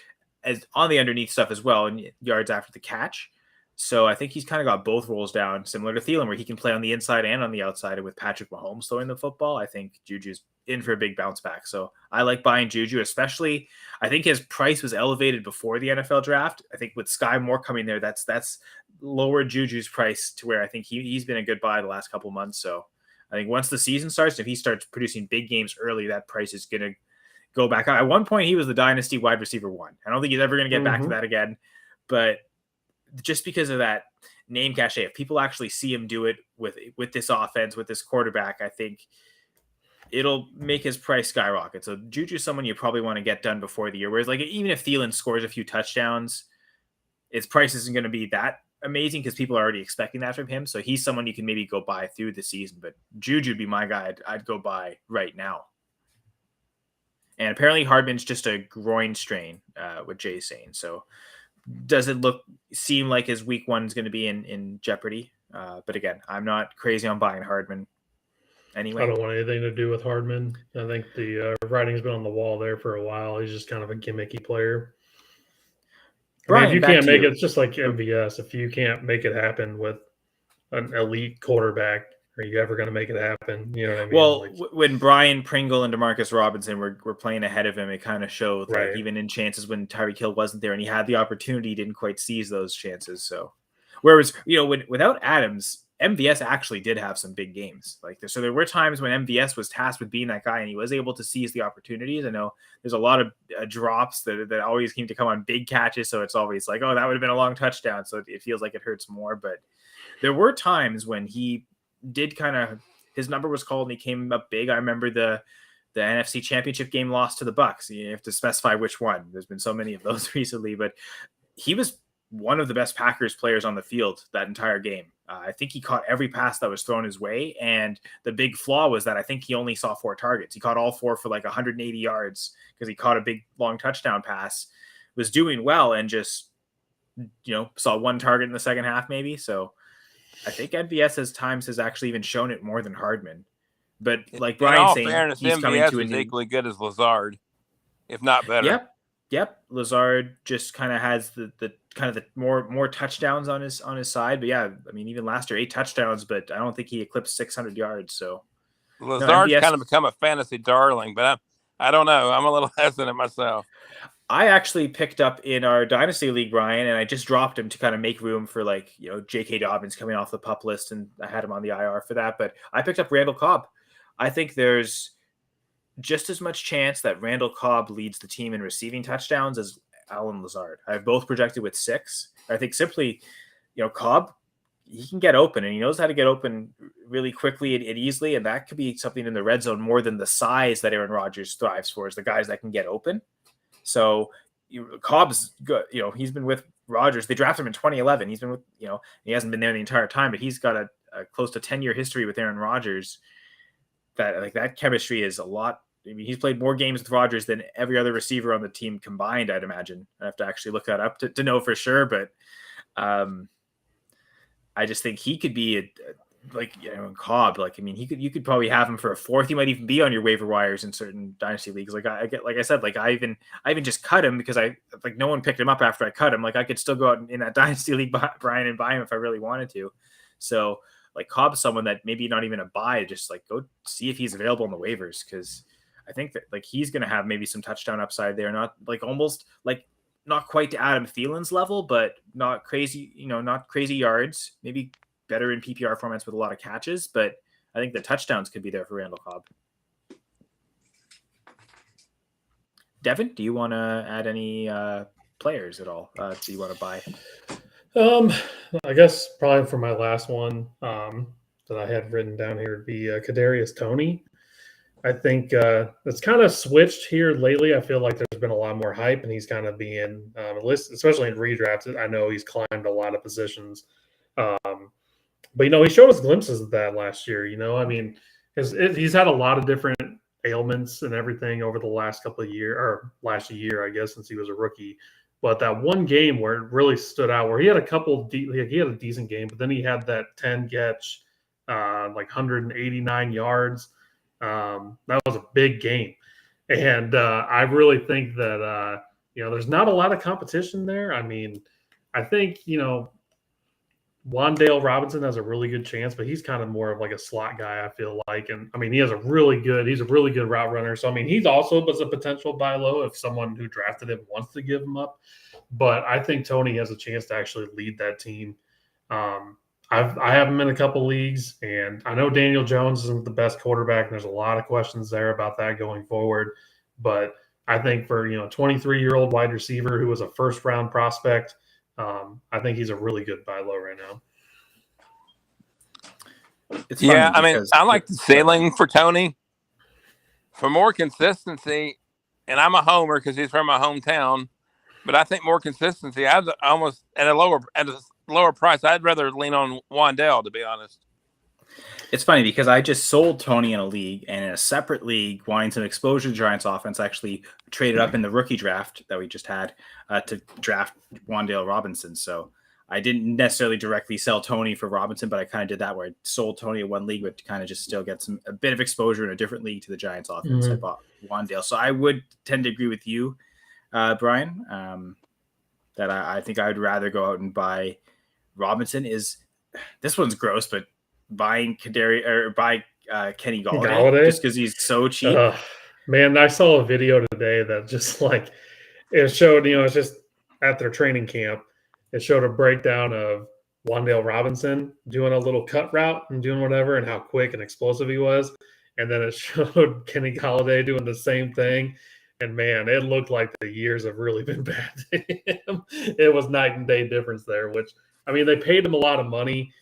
as on the underneath stuff as well, and yards after the catch. So I think he's kind of got both roles down, similar to Thielen, where he can play on the inside and on the outside. And with Patrick Mahomes throwing the football, I think Juju's in for a big bounce back. So I like buying Juju, especially I think his price was elevated before the NFL draft. I think with Sky Moore coming there, that's lowered Juju's price to where I think he's been a good buy the last couple months. So I think once the season starts, if he starts producing big games early, that price is going to go back. At one point, he was the Dynasty wide receiver 1. I don't think he's ever going to get back to that again. But just because of that name cachet, if people actually see him do it with this offense, with this quarterback, I think it'll make his price skyrocket. So Juju's someone you probably want to get done before the year. Whereas like even if Thielen scores a few touchdowns, its price isn't going to be that amazing because people are already expecting that from him. So he's someone you can maybe go buy through the season. But Juju would be my guy I'd go buy right now. And apparently Hardman's just a groin strain, what Jay's saying. So does it seem like his week 1 is going to be in jeopardy? But again, I'm not crazy on buying Hardman anyway. I don't want anything to do with Hardman. I think the writing's been on the wall there for a while. He's just kind of a gimmicky player. Brian, if you can't make it, it's just like MVS. If you can't make it happen with an elite quarterback, are you ever going to make it happen? You know what I mean? Well, when Brian Pringle and DeMarcus Robinson were playing ahead of him, it kind of showed, right. Like, even in chances when Tyreek Hill wasn't there and he had the opportunity, he didn't quite seize those chances. So, whereas, without Adams, MVS actually did have some big games. So there were times when MVS was tasked with being that guy and he was able to seize the opportunities. I know there's a lot of drops that always seem to come on big catches. So it's always like, oh, that would have been a long touchdown. So it feels like it hurts more. But there were times when he did his number was called and he came up big. I remember the NFC Championship game lost to the Bucs. You have to specify which one. There's been so many of those recently, but he was one of the best Packers players on the field that entire game. I think he caught every pass that was thrown his way. And the big flaw was that I think he only saw 4 targets. He caught all 4 for like 180 yards because he caught a big long touchdown pass, was doing well, and just, saw 1 target in the second half maybe. So I think MVS has actually even shown it more than Hardman. But like Brian's saying, fairness, he's MVS coming to is equally good as Lazard, if not better. Yep. Lazard just kind of has the more touchdowns on his side. But yeah, I mean, even last year 8 touchdowns, but I don't think he eclipsed 600 yards. So Lazard's kind of become a fantasy darling, but I don't know. I'm a little hesitant myself. I actually picked up in our Dynasty League, Brian, and I just dropped him to kind of make room for J.K. Dobbins coming off the PUP list, and I had him on the IR for that. But I picked up Randall Cobb. I think there's just as much chance that Randall Cobb leads the team in receiving touchdowns as Alan Lazard. I have both projected with 6. I think simply, Cobb, he can get open, and he knows how to get open really quickly and easily, and that could be something in the red zone more than the size that Aaron Rodgers thrives for, is the guys that can get open. So Cobb's good. He's been with Rodgers. They drafted him in 2011. He's been with, he hasn't been there the entire time, but he's got a close to 10-year history with Aaron Rodgers. That chemistry is a lot. I mean, he's played more games with Rodgers than every other receiver on the team combined, I'd imagine. I have to actually look that up to know for sure, but I just think he could be Cobb. You could probably have him for a 4th. He might even be on your waiver wires in certain dynasty leagues. I even just cut him because no one picked him up after I cut him. I could still go out in that dynasty league, Brian, and buy him if I really wanted to. So Cobb's someone that maybe not even a buy, just go see if he's available on the waivers, because I think that he's going to have maybe some touchdown upside there. Not not quite to Adam Thielen's level, but not crazy, not crazy yards, maybe better in PPR formats with a lot of catches, but I think the touchdowns could be there for Randall Cobb. Devin, do you want to add any players at all? Do you want to buy? I guess probably for my last one that I had written down here would be Kadarius Toney. I think it's kind of switched here lately. I feel like there's been a lot more hype, and he's kind of being listed, especially in redrafts. I know he's climbed a lot of positions. But, he showed us glimpses of that last year. He's had a lot of different ailments and everything over the last couple of years, or last year, I guess, since he was a rookie. But that one game where it really stood out, where he had he had a decent game, but then he had that 10 catch, 189 yards. That was a big game. And I really think that, there's not a lot of competition there. I mean, I think, Wan'Dale Robinson has a really good chance, but he's kind of more of a slot guy, I feel like. And I mean, he's a really good route runner. So, I mean, he's also was a potential buy low if someone who drafted him wants to give him up. But I think Toney has a chance to actually lead that team. I have him in a couple leagues, and I know Daniel Jones isn't the best quarterback, and there's a lot of questions there about that going forward. But I think for, 23-year-old wide receiver who was a first-round prospect, I think he's a really good buy low right now. I like the ceiling for Toney. For more consistency, and I'm a homer because he's from my hometown, but I think more consistency, I'd almost at a lower price, I'd rather lean on Wan'Dale, to be honest. It's funny because I just sold Toney in a league, and in a separate league, wanting some exposure to Giants offense, actually traded up in the rookie draft that we just had to draft Wan'Dale Robinson. So I didn't necessarily directly sell Toney for Robinson, but I kind of did that where I sold Toney in one league, but to kind of just still get a bit of exposure in a different league to the Giants offense. I bought Wan'Dale. So I would tend to agree with you, Brian, that I think I would rather go out and buy Robinson. This one's gross, but buying Kenny Galladay just because he's so cheap. Man, I saw a video today that just it showed, it's just at their training camp. It showed a breakdown of Wan'Dale Robinson doing a little cut route and doing whatever, and how quick and explosive he was. And then it showed Kenny Galladay doing the same thing. And man, it looked like the years have really been bad to him. It was night and day difference there, which, I mean, they paid him a lot of money,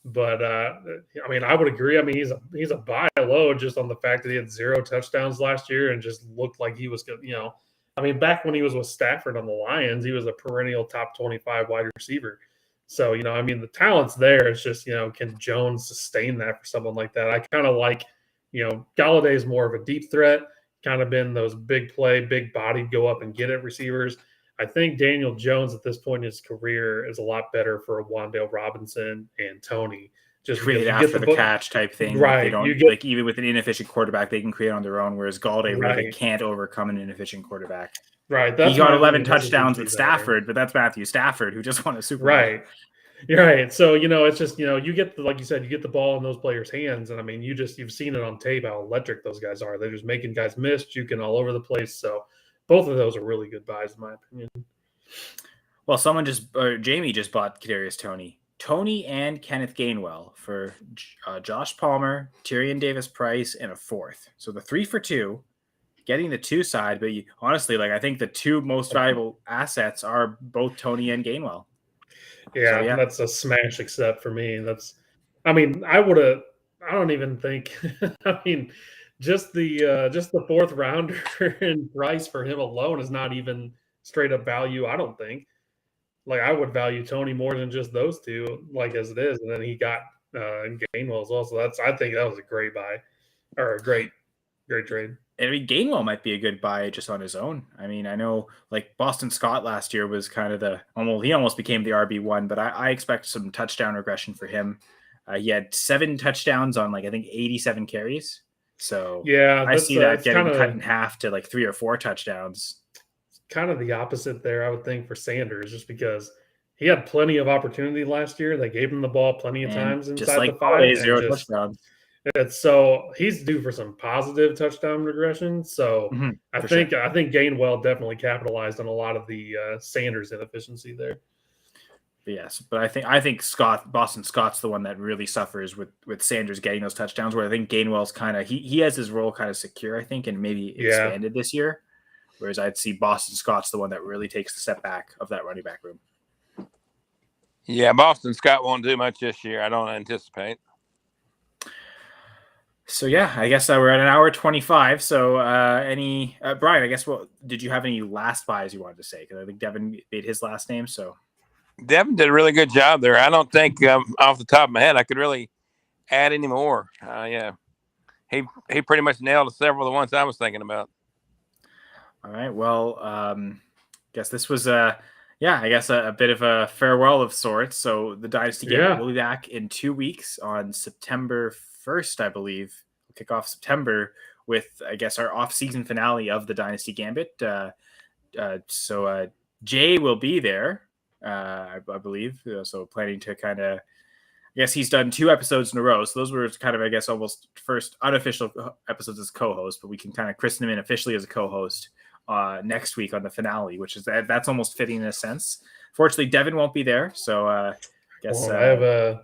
but I would agree. I mean, he's a buy low just on the fact that he had 0 touchdowns last year and just looked like he was good. Back when he was with Stafford on the Lions, he was a perennial top 25 wide receiver. So, the talent's there. It's just, can Jones sustain that for someone like that? I kind of like, Galladay is more of a deep threat, kind of been those big play, big body, go up and get it receivers. I think Daniel Jones at this point in his career is a lot better for a Wan'Dale Robinson and Toney. Just create after the catch type thing. Right. They don't even with an inefficient quarterback, they can create on their own, whereas Galladay really can't overcome an inefficient quarterback. Right. He got 11 touchdowns with Stafford, but that's Matthew Stafford who just won a Super Bowl. Right. You're right. So, it's just, you get, like you said, you get the ball in those players' hands. And you've seen it on tape how electric those guys are. They're just making guys miss, juking all over the place. So both of those are really good buys, in my opinion. Well, Jamie just bought Kadarius Toney and Kenneth Gainwell for Josh Palmer, Tyrion Davis-Price, and a 4th. So the 3 for 2 getting the 2 side, but honestly, like I think the 2 most valuable assets are both Tony and Gainwell. Yeah, So, that's a smash accept for me. I don't even think. I mean, just the 4th rounder in price for him alone is not even straight up value. I don't think. Like I would value Tony more than just those 2, like as it is, and then he got Gainwell as well. So I think that was a great buy or a great trade. I mean, Gainwell might be a good buy just on his own. I mean, I know like Boston Scott last year was kind of he almost became the RB1, but I expect some touchdown regression for him. He had 7 touchdowns on like I think 87 carries. So yeah, I see that getting cut in half to like 3 or 4 touchdowns. Kind of the opposite there, I would think, for Sanders, just because he had plenty of opportunity last year. They gave him the ball plenty of times inside the 5. 0 touchdowns. So he's due for some positive touchdown regression. So I think Gainwell definitely capitalized on a lot of the Sanders inefficiency there. Yes, but I think Boston Scott's the one that really suffers with Sanders getting those touchdowns. Where I think Gainwell's kind of he has his role kind of secure, I think, and maybe expanded this year. Whereas I'd see Boston Scott's the one that really takes the step back of that running back room. Yeah, Boston Scott won't do much this year. I don't anticipate. So yeah, I guess we're at an hour 25. So Brian, I guess did you have any last buys you wanted to say? Because I think Devin made his last name. So Devin did a really good job there. I don't think off the top of my head I could really add any more. Yeah, he pretty much nailed several of the ones I was thinking about. All right. Well, guess this was a bit of a farewell of sorts. So the Dynasty game will be back in 2 weeks on September 1st, I believe. We'll kick off September with, I guess, our off-season finale of the Dynasty Gambit. So Jay will be there, I believe. So planning to kind of, I guess he's done 2 episodes in a row. So those were kind of, I guess, almost first unofficial episodes as co-host, but we can kind of christen him in officially as a co-host next week on the finale, which is that's almost fitting in a sense. Fortunately, Devin won't be there. So I guess I have a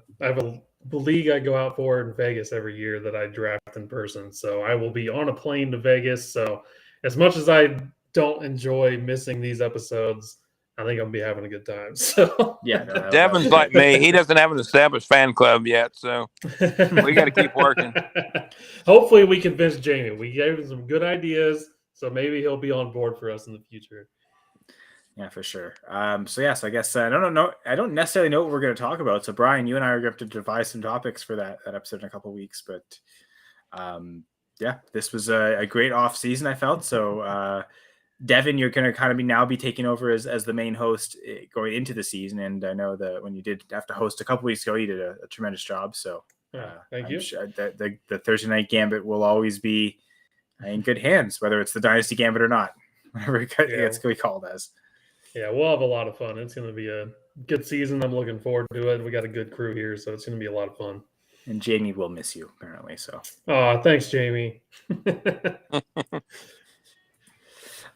league I go out for in Vegas every year that I draft in person. So I will be on a plane to Vegas. So as much as I don't enjoy missing these episodes, I think I'll be having a good time. So yeah, Devin's like me. He doesn't have an established fan club yet, so we got to keep working. Hopefully, we convince Jamie. We gave him some good ideas, so maybe he'll be on board for us in the future. Yeah, for sure. So I guess I don't necessarily know what we're going to talk about. So Brian, you and I are going to devise some topics for that episode in a couple of weeks. But this was a great off season, I felt. So Devin, you're going to kind of be taking over as the main host going into the season. And I know that when you did have to host a couple weeks ago, you did a tremendous job. So thank you. Sure the Thursday night Gambit will always be in good hands, whether it's the Dynasty Gambit or not, whatever it's going to be called as. Yeah, we'll have a lot of fun. It's going to be a good season. I'm looking forward to it. We got a good crew here, so it's going to be a lot of fun. And Jamie will miss you, apparently. So. Oh, thanks, Jamie.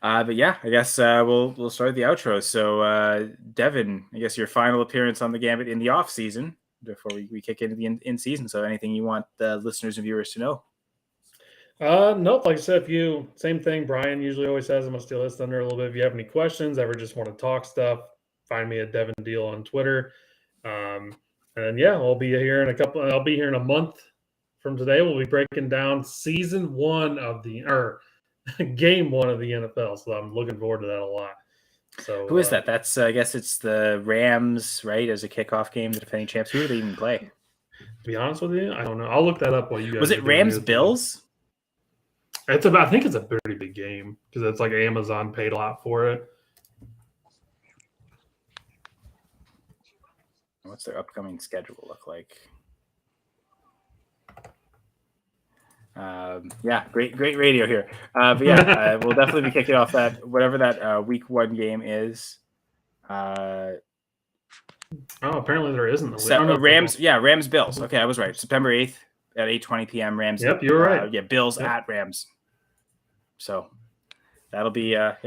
But yeah, I guess we'll start the outro. So Devin, I guess your final appearance on the Gambit in the off season before we kick into the in season. So anything you want the listeners and viewers to know? Nope. Like I said, same thing. Brian usually always says, I'm gonna steal his thunder a little bit. If you have any questions, ever just want to talk stuff, find me at Devin Deal on Twitter. And yeah, I'll be here in a month from today. We'll be breaking down game 1 of the NFL. So I'm looking forward to that a lot. So who is that? That's I guess it's the Rams, right? As a kickoff game, the defending champs. Who do they even play? To be honest with you, I don't know. I'll look that up while you guys. Was it Rams Bills? I think it's a pretty big game because it's like Amazon paid a lot for it. What's their upcoming schedule look like? Great radio here. But yeah, we'll definitely be kicking off that whatever that week 1 game is. Apparently there isn't. Rams. Yeah, Rams Bills. Okay, I was right. September 8th at 8:20 p.m. Rams. Yep, you're right. Bills at Rams. So that'll be I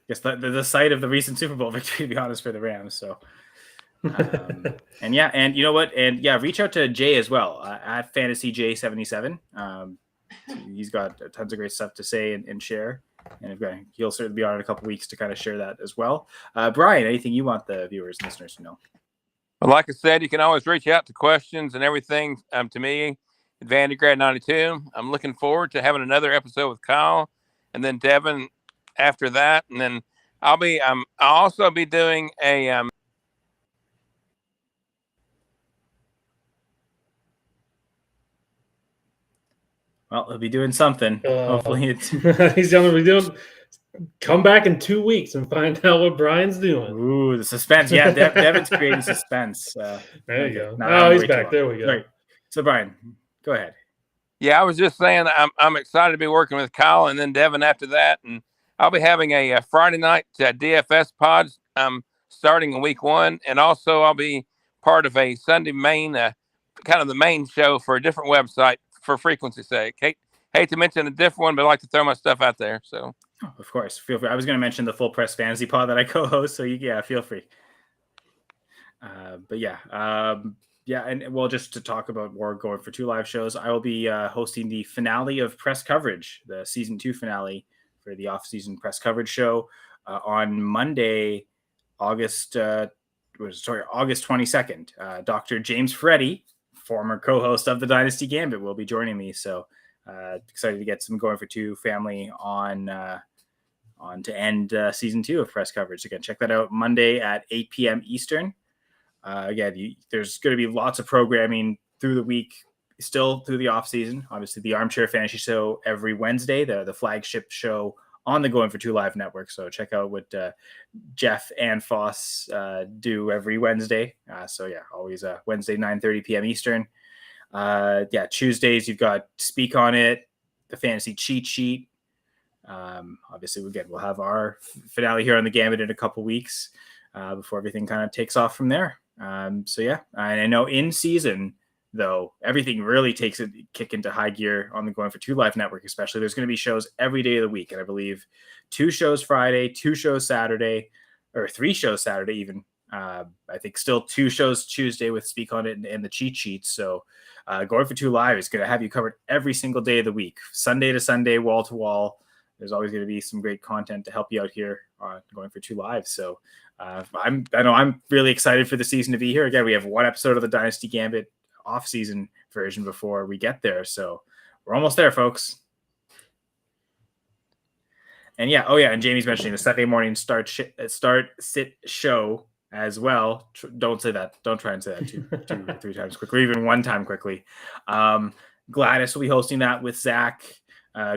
guess the site of the recent Super Bowl victory, to be honest, for the Rams. So and you know what? And reach out to Jay as well at FantasyJ77. he's got tons of great stuff to say and share. And he'll certainly be on in a couple weeks to kind of share that as well. Brian, anything you want the viewers and listeners to know? Well, like I said, you can always reach out to questions and everything to me at VandyGrad92. I'm looking forward to having another episode with Kyle and then Devin after that. And then I'll also be doing a well, he'll be doing something. Hopefully it's he's going to be doing. Come back in 2 weeks and find out what Brian's doing. Ooh, the suspense. Yeah, Devin's creating suspense. There you go. Oh, he's back. There we go. Right. So, Brian, go ahead. Yeah, I was just saying I'm excited to be working with Kyle and then Devin after that. And I'll be having a Friday night DFS pod starting in week 1. And also I'll be part of a Sunday main, kind of the main show for a different website for frequency's sake. Hate to mention a different one, but I like to throw my stuff out there. So. Oh, of course, feel free. I was going to mention the Full Press Fantasy Pod that I co-host, so feel free. And well, just to talk about more going for 2 live shows, I will be hosting the finale of Press Coverage, the season 2 finale for the off-season press coverage show on Monday, August 22nd. Dr. James Freddy, former co-host of the Dynasty Gambit, will be joining me. So excited to get some going for 2 family on to end season 2 of press coverage. Again, check that out Monday at 8 p.m. Eastern. There's going to be lots of programming through the week, still through the off season. Obviously, the Armchair Fantasy Show every Wednesday, the flagship show on the Going for 2 Live network. So check out what Jeff and Foss do every Wednesday. Always Wednesday, 9:30 p.m. Eastern. Tuesdays, you've got Speak On It, the Fantasy Cheat Sheet. Obviously, we'll have our finale here on the Gambit in a couple weeks before everything kind of takes off from there. I know in season, though, everything really takes a kick into high gear on the Going for 2 Live network, especially. There's going to be shows every day of the week. And I believe 2 shows Friday, 2 shows Saturday, or 3 shows Saturday even. I think still 2 shows Tuesday with Speak On It and the cheat sheets. So Going for 2 Live is going to have you covered every single day of the week, Sunday to Sunday, wall to wall. There's always going to be some great content to help you out here on Going for 2 Live. So I'm really excited for the season to be here. Again, we have 1 episode of the Dynasty Gambit off-season version before we get there. So we're almost there, folks. And and Jamie's mentioning the Sunday morning start sit show as well. Don't say that. Don't try and say that 2 or 3 times quickly, or even 1 time quickly. Gladys will be hosting that with Zach.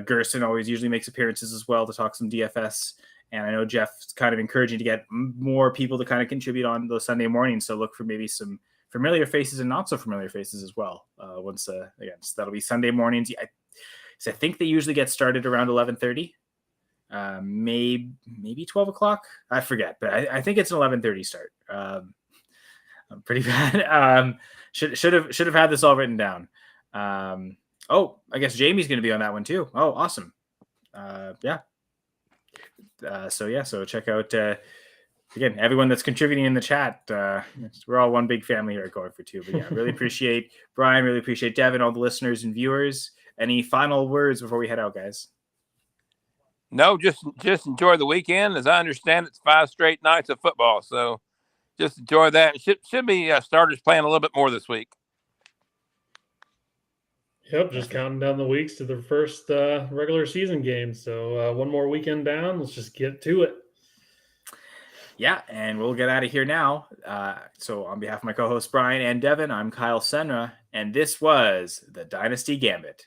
Gerson always usually makes appearances as well to talk some DFS. And I know Jeff's kind of encouraging to get more people to kind of contribute on those Sunday mornings. So look for maybe some familiar faces and not so familiar faces as well. So that'll be Sunday mornings. I think they usually get started around 11:30. Maybe 12 o'clock. I forget, but I think it's an 11:30 start. I'm pretty bad. Should have had this all written down. I guess Jamie's going to be on that one too. Oh, awesome. So check out again everyone that's contributing in the chat. We're all one big family here at Going for 2. But really appreciate Brian. Really appreciate Devin, all the listeners and viewers. Any final words before we head out, guys? No, just enjoy the weekend. As I understand, it's 5 straight nights of football, so just enjoy that. Should be starters playing a little bit more this week. Yep, just counting down the weeks to the first regular season game. So 1 more weekend down. Let's just get to it. Yeah, and we'll get out of here now. So on behalf of my co-hosts Brian and Devin, I'm Kyle Senra, and this was the Dynasty Gambit.